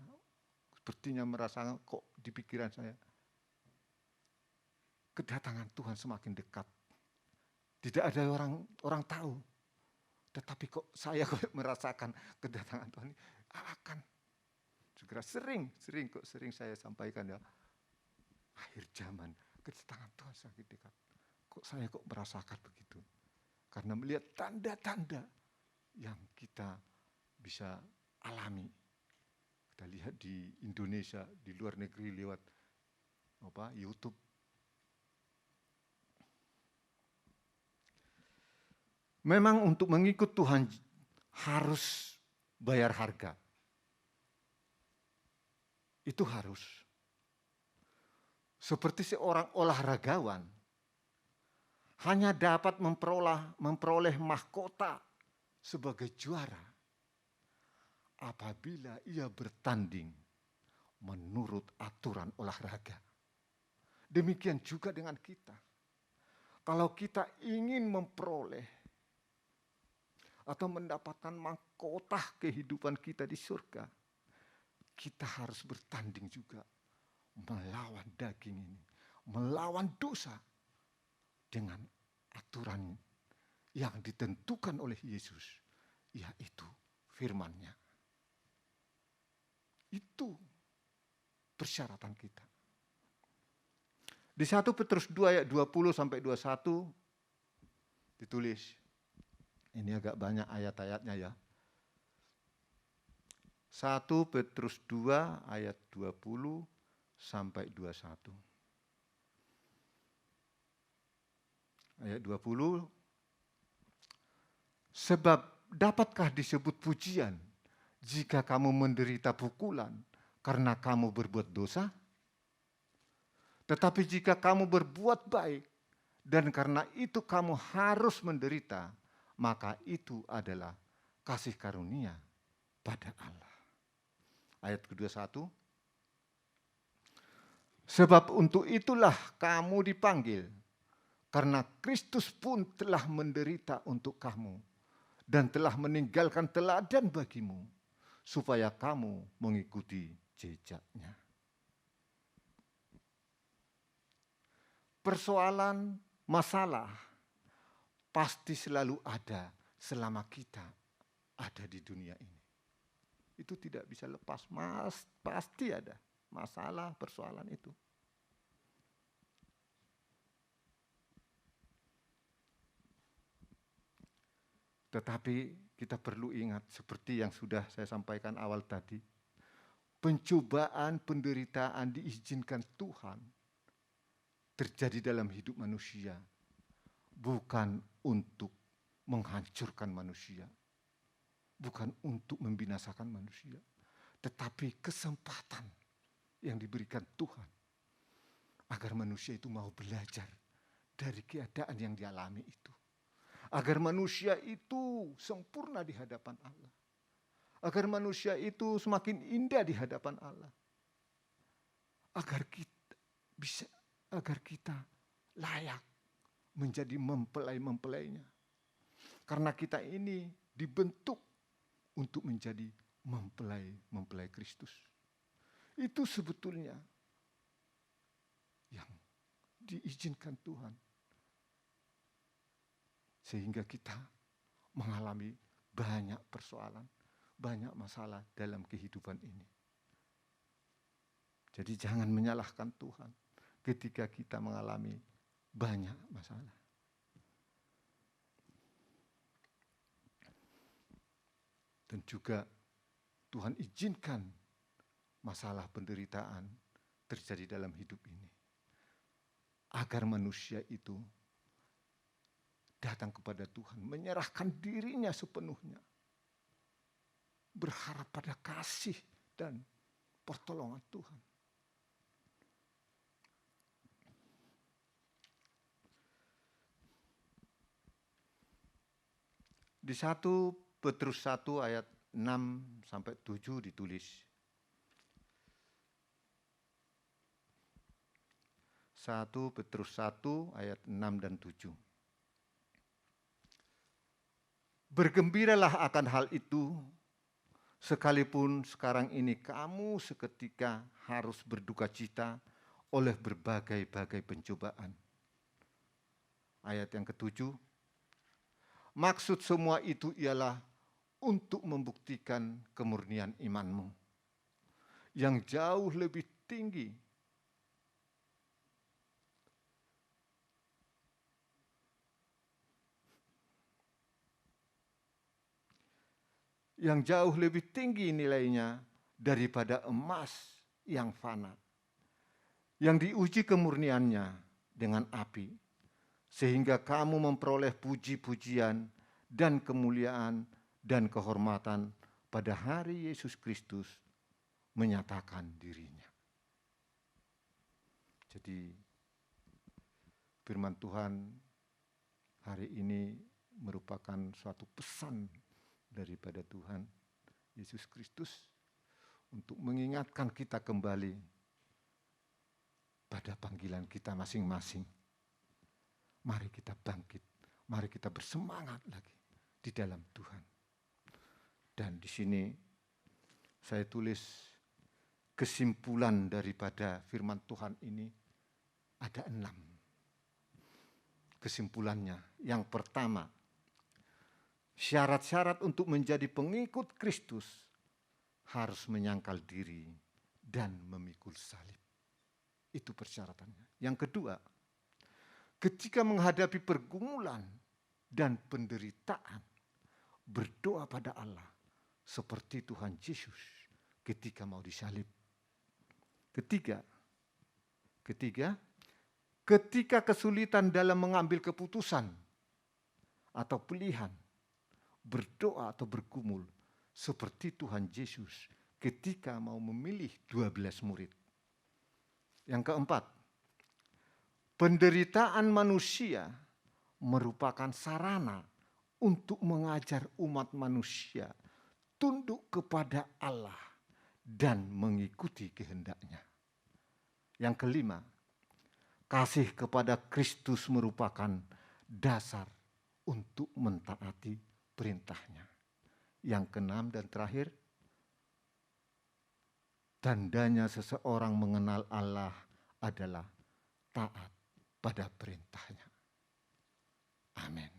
sepertinya merasa kok di pikiran saya, kedatangan Tuhan semakin dekat. Tidak ada orang tahu. Tetapi kok saya merasakan kedatangan Tuhan ini akan segera. Sering saya sampaikan ya, akhir zaman kedatangan Tuhan semakin dekat. Kok saya merasakan begitu? Karena melihat tanda-tanda yang kita bisa alami. Kita lihat di Indonesia, di luar negeri lewat YouTube. Memang untuk mengikut Tuhan harus bayar harga. Itu harus. Seperti seorang olahragawan hanya dapat memperoleh mahkota sebagai juara apabila ia bertanding menurut aturan olahraga. Demikian juga dengan kita. Kalau kita ingin memperoleh atau mendapatkan mahkota kehidupan kita di surga, kita harus bertanding juga melawan daging ini, melawan dosa dengan aturan yang ditentukan oleh Yesus, yaitu firman-Nya. Itu persyaratan kita. Di 1 Petrus 2 ayat 20 sampai 21 ditulis. Ini agak banyak ayat-ayatnya ya. 1 Petrus 2 ayat 20 sampai 21. Ayat 20. Sebab dapatkah disebut pujian jika kamu menderita pukulan karena kamu berbuat dosa? Tetapi jika kamu berbuat baik dan karena itu kamu harus menderita, maka itu adalah kasih karunia pada Allah. Ayat ke-21. Sebab untuk itulah kamu dipanggil, karena Kristus pun telah menderita untuk kamu dan telah meninggalkan teladan bagimu, supaya kamu mengikuti jejaknya. Persoalan, masalah pasti selalu ada selama kita ada di dunia ini. Itu tidak bisa lepas, pasti ada masalah, persoalan itu. Tetapi kita perlu ingat seperti yang sudah saya sampaikan awal tadi, pencobaan, penderitaan diizinkan Tuhan terjadi dalam hidup manusia, bukan untuk menghancurkan manusia, bukan untuk membinasakan manusia, tetapi kesempatan yang diberikan Tuhan agar manusia itu mau belajar dari keadaan yang dialami itu. Agar manusia itu sempurna di hadapan Allah. Agar manusia itu semakin indah di hadapan Allah. Agar kita layak menjadi mempelai-mempelainya. Karena kita ini dibentuk untuk menjadi mempelai Kristus. Itu sebetulnya yang diizinkan Tuhan. Sehingga kita mengalami banyak persoalan, banyak masalah dalam kehidupan ini. Jadi jangan menyalahkan Tuhan ketika kita mengalami banyak masalah. Dan juga Tuhan izinkan masalah penderitaan terjadi dalam hidup ini. Agar manusia itu datang kepada Tuhan, menyerahkan dirinya sepenuhnya. Berharap pada kasih dan pertolongan Tuhan. Di 1 Petrus 1 ayat 6 sampai 7 ditulis. 1 Petrus 1 ayat 6 dan 7. Bergembiralah akan hal itu, sekalipun sekarang ini kamu seketika harus berduka cita oleh berbagai-bagai pencobaan. Ayat yang ketujuh, maksud semua itu ialah untuk membuktikan kemurnian imanmu yang jauh lebih tinggi nilainya daripada emas yang fana, yang diuji kemurniannya dengan api, sehingga kamu memperoleh puji-pujian dan kemuliaan dan kehormatan pada hari Yesus Kristus menyatakan dirinya. Jadi firman Tuhan hari ini merupakan suatu pesan daripada Tuhan Yesus Kristus untuk mengingatkan kita kembali pada panggilan kita masing-masing. Mari kita bangkit, mari kita bersemangat lagi di dalam Tuhan. Dan di sini saya tulis kesimpulan daripada firman Tuhan ini ada 6. Kesimpulannya, yang pertama, syarat-syarat untuk menjadi pengikut Kristus harus menyangkal diri dan memikul salib. Itu persyaratannya. Yang kedua, ketika menghadapi pergumulan dan penderitaan, berdoa pada Allah seperti Tuhan Yesus ketika mau disalib. Ketiga, ketika kesulitan dalam mengambil keputusan atau pilihan, berdoa atau bergumul seperti Tuhan Yesus ketika mau memilih 12 murid. Yang keempat, penderitaan manusia merupakan sarana untuk mengajar umat manusia tunduk kepada Allah dan mengikuti kehendak-Nya. Yang kelima, kasih kepada Kristus merupakan dasar untuk mentaati perintah-Nya. Yang keenam dan terakhir, tandanya seseorang mengenal Allah adalah taat pada perintah-Nya. Amin.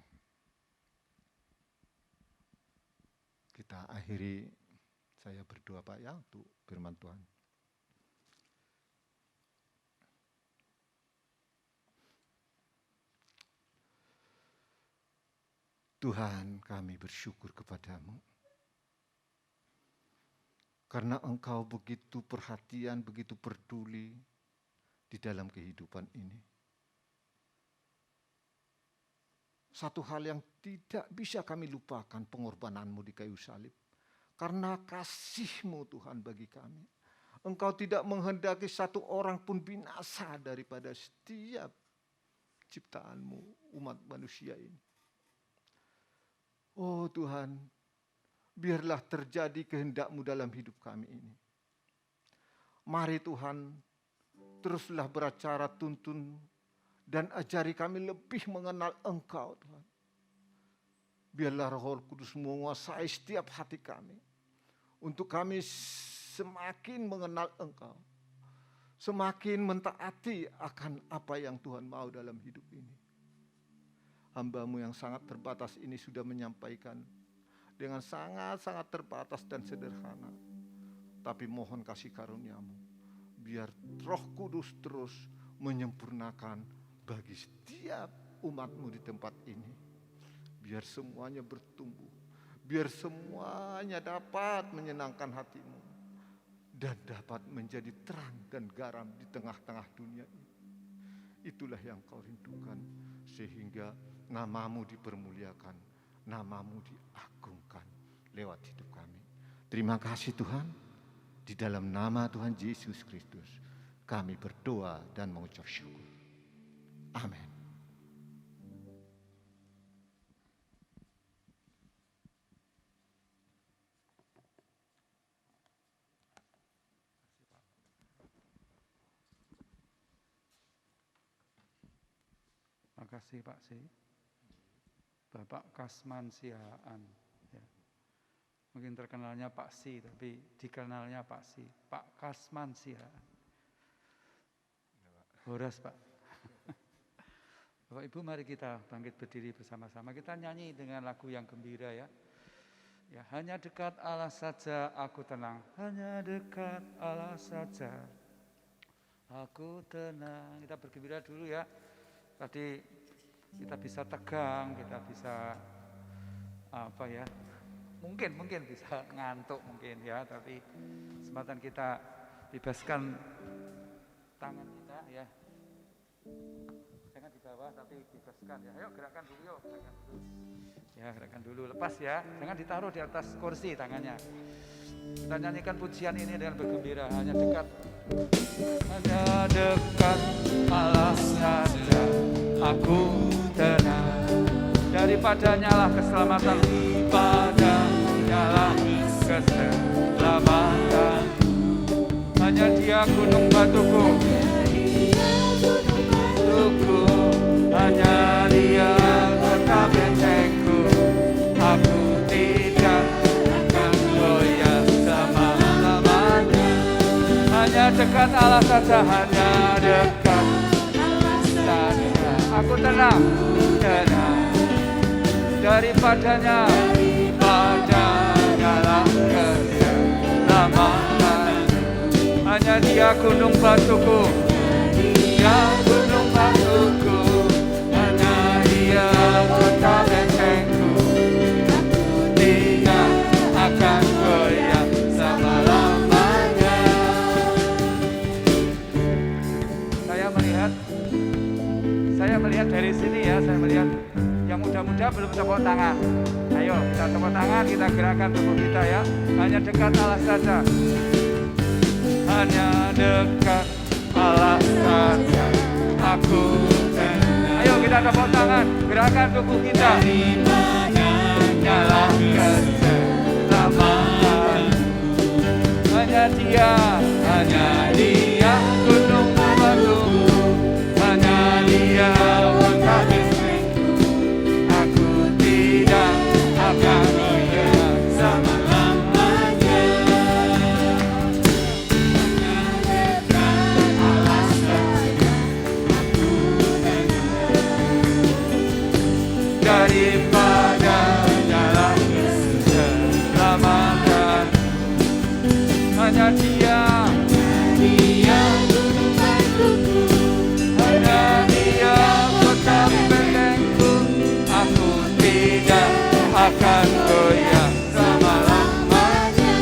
Kita akhiri, saya berdoa Pak ya untuk firman Tuhan. Tuhan, kami bersyukur kepadamu. Karena Engkau begitu perhatian, begitu peduli di dalam kehidupan ini. Satu hal yang tidak bisa kami lupakan, pengorbananmu di kayu salib. Karena kasih-Mu Tuhan bagi kami. Engkau tidak menghendaki satu orang pun binasa daripada setiap ciptaan-Mu, umat manusia ini. Oh Tuhan, biarlah terjadi kehendak-Mu dalam hidup kami ini. Mari Tuhan, teruslah beracara tuntun dan ajari kami lebih mengenal Engkau Tuhan. Biarlah Roh Kudus menguasai setiap hati kami. Untuk kami semakin mengenal Engkau. Semakin mentaati akan apa yang Tuhan mau dalam hidup ini. Hamba-Mu yang sangat terbatas ini sudah menyampaikan dengan sangat-sangat terbatas dan sederhana. Tapi mohon kasih karunia-Mu. Biar Roh Kudus terus menyempurnakan bagi setiap umat-Mu di tempat ini. Biar semuanya bertumbuh. Biar semuanya dapat menyenangkan hati-Mu. Dan dapat menjadi terang dan garam di tengah-tengah dunia ini. Itulah yang Kau rindukan. Sehingga nama-Mu dipermuliakan. Nama-Mu diagungkan lewat hidup kami. Terima kasih Tuhan. Di dalam nama Tuhan Yesus Kristus kami berdoa dan mengucap syukur. Amin. Makasih Pak Si. Bapak Kasman Sihaan. Ya. Mungkin terkenalnya Pak Si, tapi dikenalnya Pak Si. Pak Kasman Sihaan. Horas Pak. Bapak Ibu, mari kita bangkit berdiri bersama-sama. Kita nyanyi dengan lagu yang gembira ya. Ya, hanya dekat Allah saja aku tenang. Hanya dekat Allah saja aku tenang. Kita bergembira dulu ya. Tadi kita bisa tegang, kita bisa apa ya? Mungkin bisa ngantuk mungkin ya, tapi kesempatan kita bebaskan tangan kita ya. Jangan di bawah tapi bebaskan ya. Ayo gerakan dulu yuk, gerakan dulu. Ya, gerakan dulu, lepas ya. Jangan ditaruh di atas kursi tangannya. Kita nyanyikan pujian ini dengan bergembira. Hanya dekat Allah saja aku tenang. Daripadanya lah keselamatan, padanya lah keselamatan. Hanya Dia gunung batuku, hanya Dia kota bentengku. Aku tidak akan goyah selama-lamanya. Hanya dekat Allah saja, hanya dekat Allah saja aku tenang. Daripadanya lah keselamatan. Hanya Dia gunung batuku, Dia gunung batuku. Hanya Dia kota bentengku. Tidak akan goyah selama-lamanya. Saya melihat dari sini ya, saya melihat yang muda-muda belum tepuk tangan. Ayo kita tepuk tangan, kita gerakan tubuh kita ya. Hanya dekat Allah saja. Hanya dekat Allah saja aku tenang. Ayo kita tepuk tangan, gerakan tubuh kita. Nyala keselamatan. Hanya Dia gunung batuku. Hanya Dia kota bentengku. Aku tidak akan goyah selama-lamanya. Allah saja aku tenang. Daripadanya lah keselamatan. Hanya Dia gunung batuku. Hanya Dia kota bentengku. Aku tidak akan goyah selama-lamanya.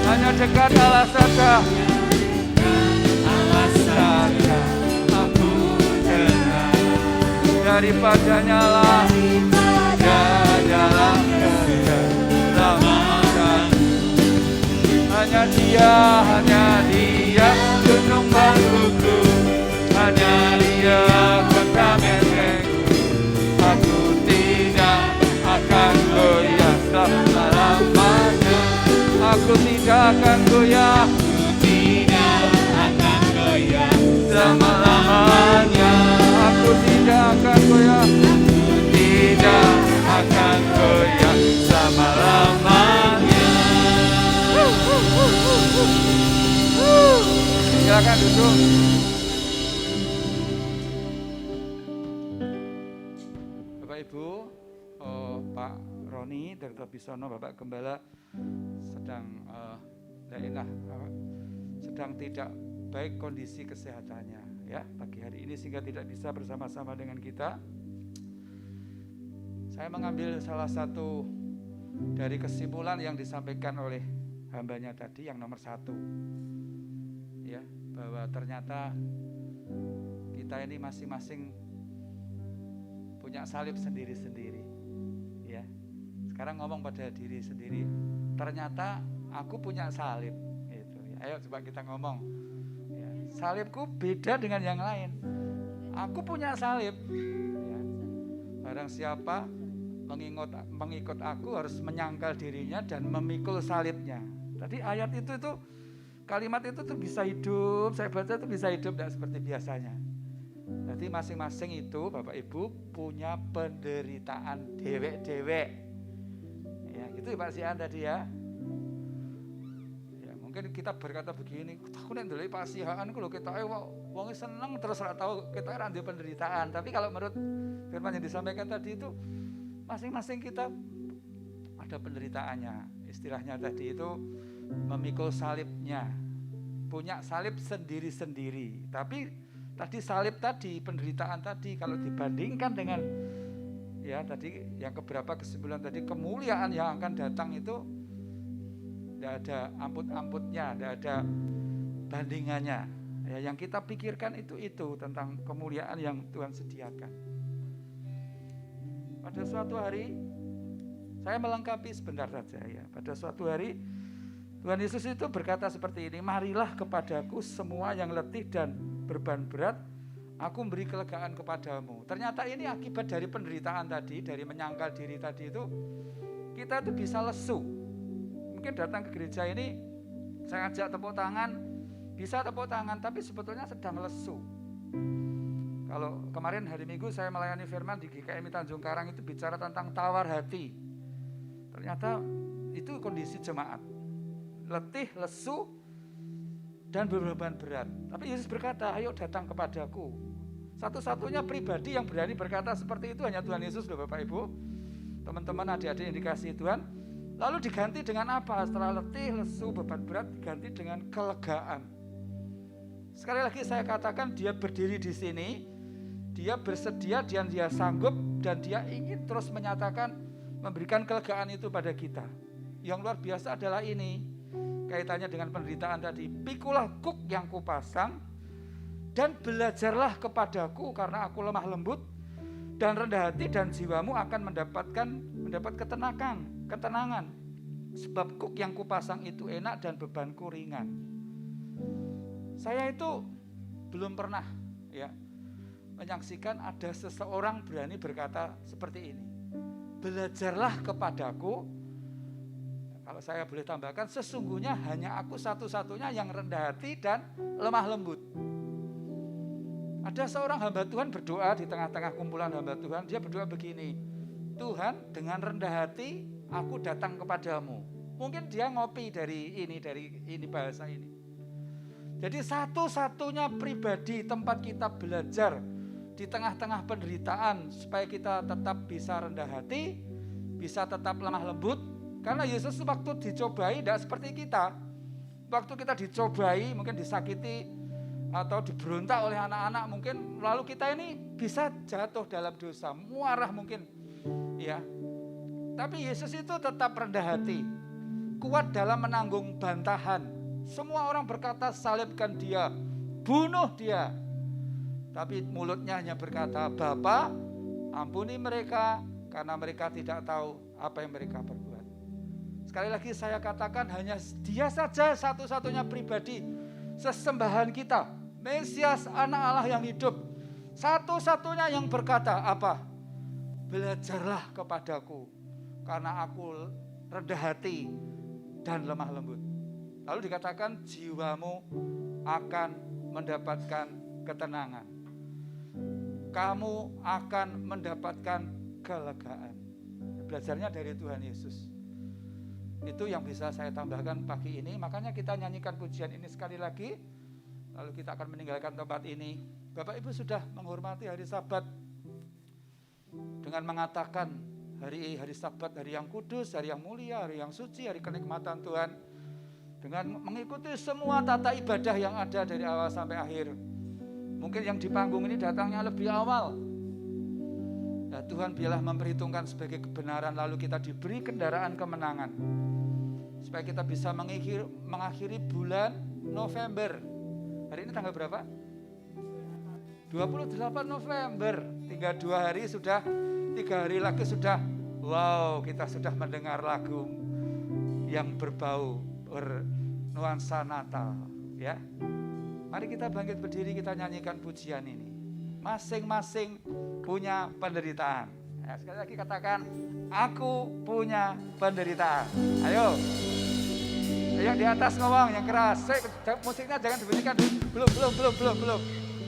Hanya dekat Allah saja. Allah saja aku tenang. Daripadanya lah keselamatan. Hanya Dia gunung batuku. Hanya Dia kota bentengku. Aku tidak akan goyah selama-lamanya. Aku tidak akan goyah. Selama-lamanya. Aku tidak akan goyah. Tidak akan goyah selama-lamanya. Silakan duduk. Bapak Ibu, Pak Roni, Dr. Bisono, Bapak Gembala sedang sedang tidak baik kondisi kesehatannya ya pagi hari ini sehingga tidak bisa bersama-sama dengan kita. Saya mengambil salah satu dari kesimpulan yang disampaikan oleh hambanya tadi yang nomor 1 ya, bahwa ternyata kita ini masing-masing punya salib sendiri-sendiri ya. Sekarang ngomong pada diri sendiri, ternyata aku punya salib gitu ya. Ayo coba kita ngomong ya. Salibku beda dengan yang lain. Aku punya salib ya. Barang siapa mengikut aku harus menyangkal dirinya dan memikul salibnya. Tadi ayat itu kalimat itu tuh bisa hidup, saya baca itu bisa hidup tidak seperti biasanya. Jadi masing-masing itu Bapak Ibu punya penderitaan dewek-dewek. Ya, gitu ya Pak Sian tadi ya. Ya, mungkin kita berkata begini, aku nek ndelok Pak Sian ku lho ketoke wong seneng terus ora tahu ketoke ra ndek penderitaan. Tapi kalau menurut firman yang disampaikan tadi itu masing-masing kita ada penderitaannya. Istilahnya tadi itu memikul salibnya. Punya salib sendiri-sendiri. Tapi tadi salib tadi, penderitaan tadi kalau dibandingkan dengan ya tadi yang keberapa kesimpulan tadi, kemuliaan yang akan datang itu tidak ada amput-amputnya, tidak ada bandingannya. Ya, yang kita pikirkan itu tentang kemuliaan yang Tuhan sediakan. Pada suatu hari saya melengkapi sebentar saja ya. Pada suatu hari Tuhan Yesus itu berkata seperti ini, marilah kepadaku semua yang letih dan beban berat, aku memberi kelegaan kepadamu. Ternyata ini akibat dari penderitaan tadi, dari menyangkal diri tadi itu, kita itu bisa lesu. Mungkin datang ke gereja ini, saya ajak tepuk tangan, bisa tepuk tangan, tapi sebetulnya sedang lesu. Kalau kemarin hari Minggu saya melayani firman di GKMI Tanjung Karang itu bicara tentang tawar hati. Ternyata itu kondisi jemaat. Letih, lesu, dan beban berat. Tapi Yesus berkata, ayo datang kepadaku. Satu-satunya pribadi yang berani berkata seperti itu hanya Tuhan Yesus loh Bapak Ibu. Teman-teman adik-adik yang dikasihi Tuhan. Lalu diganti dengan apa? Setelah letih, lesu, beban berat diganti dengan kelegaan. Sekali lagi saya katakan dia berdiri di sini, dia bersedia dan dia sanggup dan dia ingin terus menyatakan, memberikan kelegaan itu pada kita. Yang luar biasa adalah ini. Kaitannya dengan penderitaan tadi, pikulah kuk yang kupasang dan belajarlah kepadaku karena aku lemah lembut dan rendah hati dan jiwamu akan mendapat ketenangan. Sebab kuk yang kupasang itu enak dan bebanku ringan. Saya itu belum pernah ya menyaksikan ada seseorang berani berkata seperti ini. Belajarlah kepadaku. Kalau saya boleh tambahkan, sesungguhnya hanya aku satu-satunya yang rendah hati dan lemah lembut. Ada seorang hamba Tuhan berdoa di tengah-tengah kumpulan hamba Tuhan, dia berdoa begini, Tuhan dengan rendah hati aku datang kepadamu. Mungkin dia ngopi dari ini bahasa ini. Jadi satu-satunya pribadi tempat kita belajar di tengah-tengah penderitaan supaya kita tetap bisa rendah hati, bisa tetap lemah lembut. Karena Yesus waktu dicobai tidak seperti kita. Waktu kita dicobai, mungkin disakiti atau diberontak oleh anak-anak, mungkin lalu kita ini bisa jatuh dalam dosa, muarah mungkin. Ya. Tapi Yesus itu tetap rendah hati, kuat dalam menanggung bantahan. Semua orang berkata salibkan dia, bunuh dia. Tapi mulutnya hanya berkata, Bapa, ampuni mereka karena mereka tidak tahu apa yang mereka perbuat. Sekali lagi saya katakan hanya dia saja satu-satunya pribadi sesembahan kita. Mesias anak Allah yang hidup. Satu-satunya yang berkata apa? Belajarlah kepadaku karena aku rendah hati dan lemah lembut. Lalu dikatakan jiwamu akan mendapatkan ketenangan. Kamu akan mendapatkan kelegaan. Belajarnya dari Tuhan Yesus. Itu yang bisa saya tambahkan pagi ini. Makanya kita nyanyikan pujian ini sekali lagi. Lalu kita akan meninggalkan tempat ini. Bapak Ibu sudah menghormati hari Sabat dengan mengatakan hari Sabat, hari yang kudus, hari yang mulia, hari yang suci, hari kenikmatan Tuhan. Dengan mengikuti semua tata ibadah yang ada dari awal sampai akhir. Mungkin yang di panggung ini datangnya lebih awal. Ya, Tuhan biarlah memperhitungkan sebagai kebenaran, lalu kita diberi kendaraan kemenangan. Supaya kita bisa mengakhiri bulan November. Hari ini tanggal berapa? 28 November. Tinggal 2 hari sudah, 3 hari lagi sudah. Wow, kita sudah mendengar lagu yang berbau bernuansa Natal. Ya, mari kita bangkit berdiri, kita nyanyikan pujian ini. Masing-masing punya penderitaan. Ya, sekali lagi katakan, aku punya penderitaan. Ayo. Yang di atas ngomong, yang keras. Musiknya jangan dibunyikan. Belum.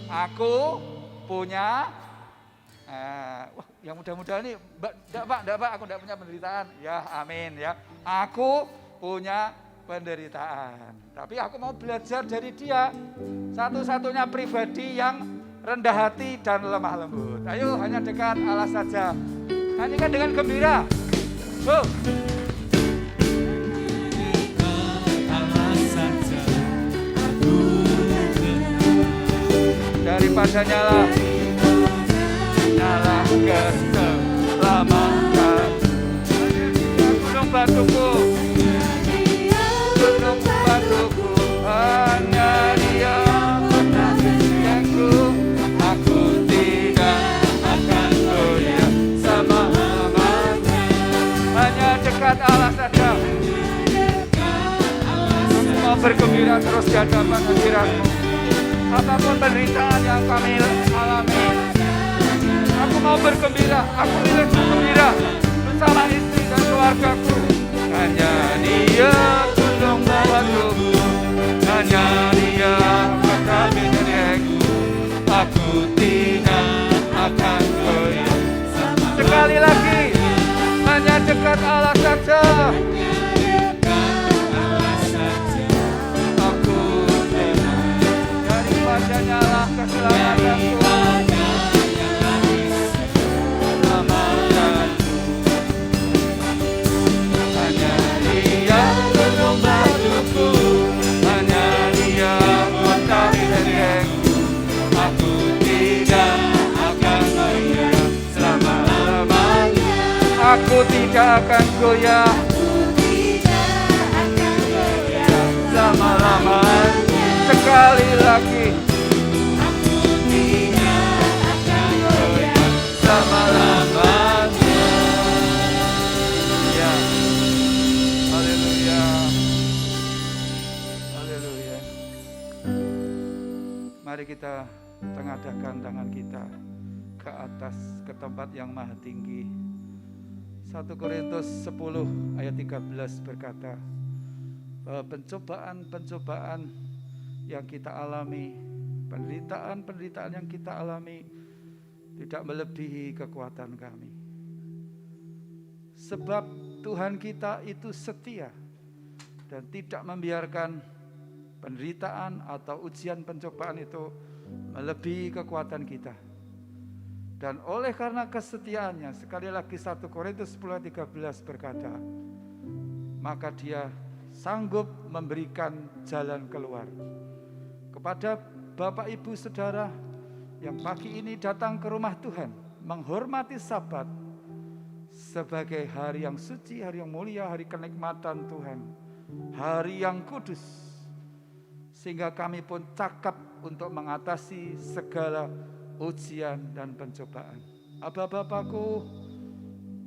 Aku punya wah, yang muda-muda ini, enggak Pak, aku enggak punya penderitaan. Ya, amin ya. Aku punya penderitaan. Tapi aku mau belajar dari dia. Satu-satunya pribadi yang rendah hati dan lemah lembut. Ayo, hanya dekat Allah saja. Nyanyikan dengan gembira. Daripada nyala keselamatan. Gunung batuku, gunung batuku, hanya dia pendampingku. Aku tidak akan goyah selama-lamanya. Hanya dekat Allah saja. Aku mau bergembira terus di hadapan hadirat-Mu. Apapun penderitaan yang kami alami, aku mau bergembira, aku milih bergembira bersama istri dan keluargaku. Hanya dia gunung batuku, hanya dia pendampingku. Aku tidak akan goyah. Sekali lagi, hanya dekat Allah saja. Hanyalah keselamatanku, hanya dia gunung batuku, hanya dia pendamaiku. Aku tidak akan goyah selama-lamanya. Aku tidak akan goyah selama-lamanya. Sekali lagi, aku tidak akan goyah selama-lamanya. Ya, haleluya, haleluya. Mari kita tengadahkan tangan kita ke atas, ke tempat yang maha tinggi. 1 Korintus 10 ayat 13 berkata bahwa pencobaan-pencobaan yang kita alami, penderitaan-penderitaan yang kita alami tidak melebihi kekuatan kami. Sebab Tuhan kita itu setia dan tidak membiarkan penderitaan atau ujian pencobaan itu melebihi kekuatan kita. Dan oleh karena kesetiaannya, sekali lagi 1 Korintus 10:13 berkata, maka dia sanggup memberikan jalan keluar kepada Bapak Ibu Saudara yang pagi ini datang ke rumah Tuhan menghormati Sabat sebagai hari yang suci, hari yang mulia, hari kenikmatan Tuhan, hari yang kudus, sehingga kami pun cakap untuk mengatasi segala ujian dan pencobaan. Aba Bapakku,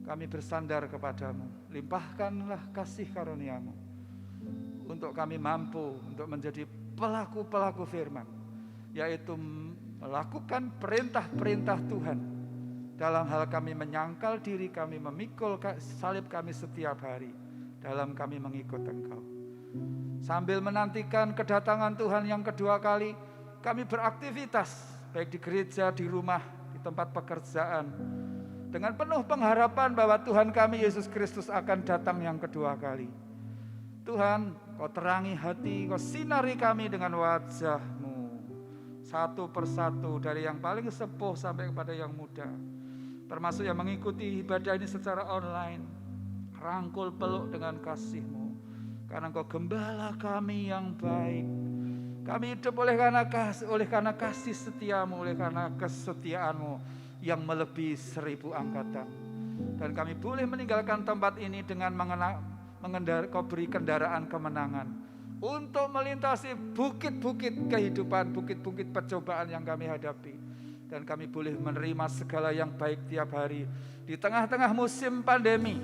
kami bersandar kepadamu, limpahkanlah kasih karunia-Mu untuk kami mampu untuk menjadi pelaku-pelaku firman, yaitu melakukan perintah-perintah Tuhan dalam hal kami menyangkal diri kami, memikul salib kami setiap hari dalam kami mengikut Engkau. Sambil menantikan kedatangan Tuhan yang kedua kali, kami beraktivitas baik di gereja, di rumah, di tempat pekerjaan, dengan penuh pengharapan bahwa Tuhan kami Yesus Kristus akan datang yang kedua kali. Tuhan, Kau terangi hati, Kau sinari kami dengan wajah-Mu, satu persatu, dari yang paling sepuh sampai kepada yang muda, termasuk yang mengikuti ibadah ini secara online. Rangkul peluk dengan kasih-Mu, karena Kau gembala kami yang baik. Kami hidup oleh karena kasih setiamu, oleh karena kesetiaan-Mu yang melebihi 1000 angkatan. Dan kami boleh meninggalkan tempat ini dengan Kau beri kendaraan kemenangan untuk melintasi bukit-bukit kehidupan, bukit-bukit percobaan yang kami hadapi. Dan kami boleh menerima segala yang baik tiap hari di tengah-tengah musim pandemi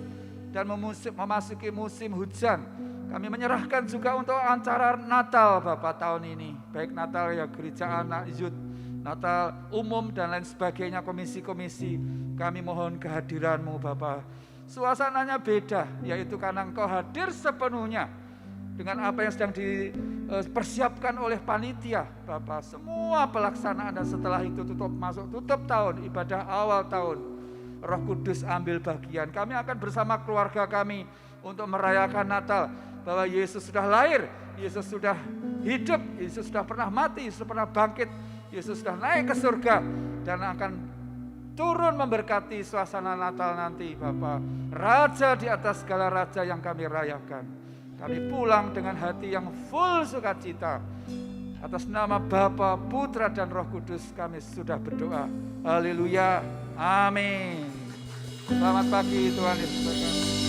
dan memasuki musim hujan. Kami menyerahkan juga untuk acara Natal Bapak tahun ini, baik Natal ya gereja anak, youth, Natal umum dan lain sebagainya, komisi-komisi. Kami mohon kehadiran-Mu Bapak. Suasananya beda, yaitu karena Engkau hadir sepenuhnya dengan apa yang sedang dipersiapkan oleh panitia, Bapak. Semua pelaksanaan dan setelah itu tutup tahun, ibadah awal tahun. Roh Kudus ambil bagian. Kami akan bersama keluarga kami untuk merayakan Natal, bahwa Yesus sudah lahir, Yesus sudah hidup, Yesus sudah pernah mati, Yesus pernah bangkit, Yesus sudah naik ke surga dan akan turun memberkati suasana Natal nanti, Bapak. Raja di atas segala raja yang kami rayakan. Kami pulang dengan hati yang full sukacita. Atas nama Bapa, Putra, dan Roh Kudus kami sudah berdoa. Haleluya. Amin. Selamat pagi, Tuhan Yesus berkati.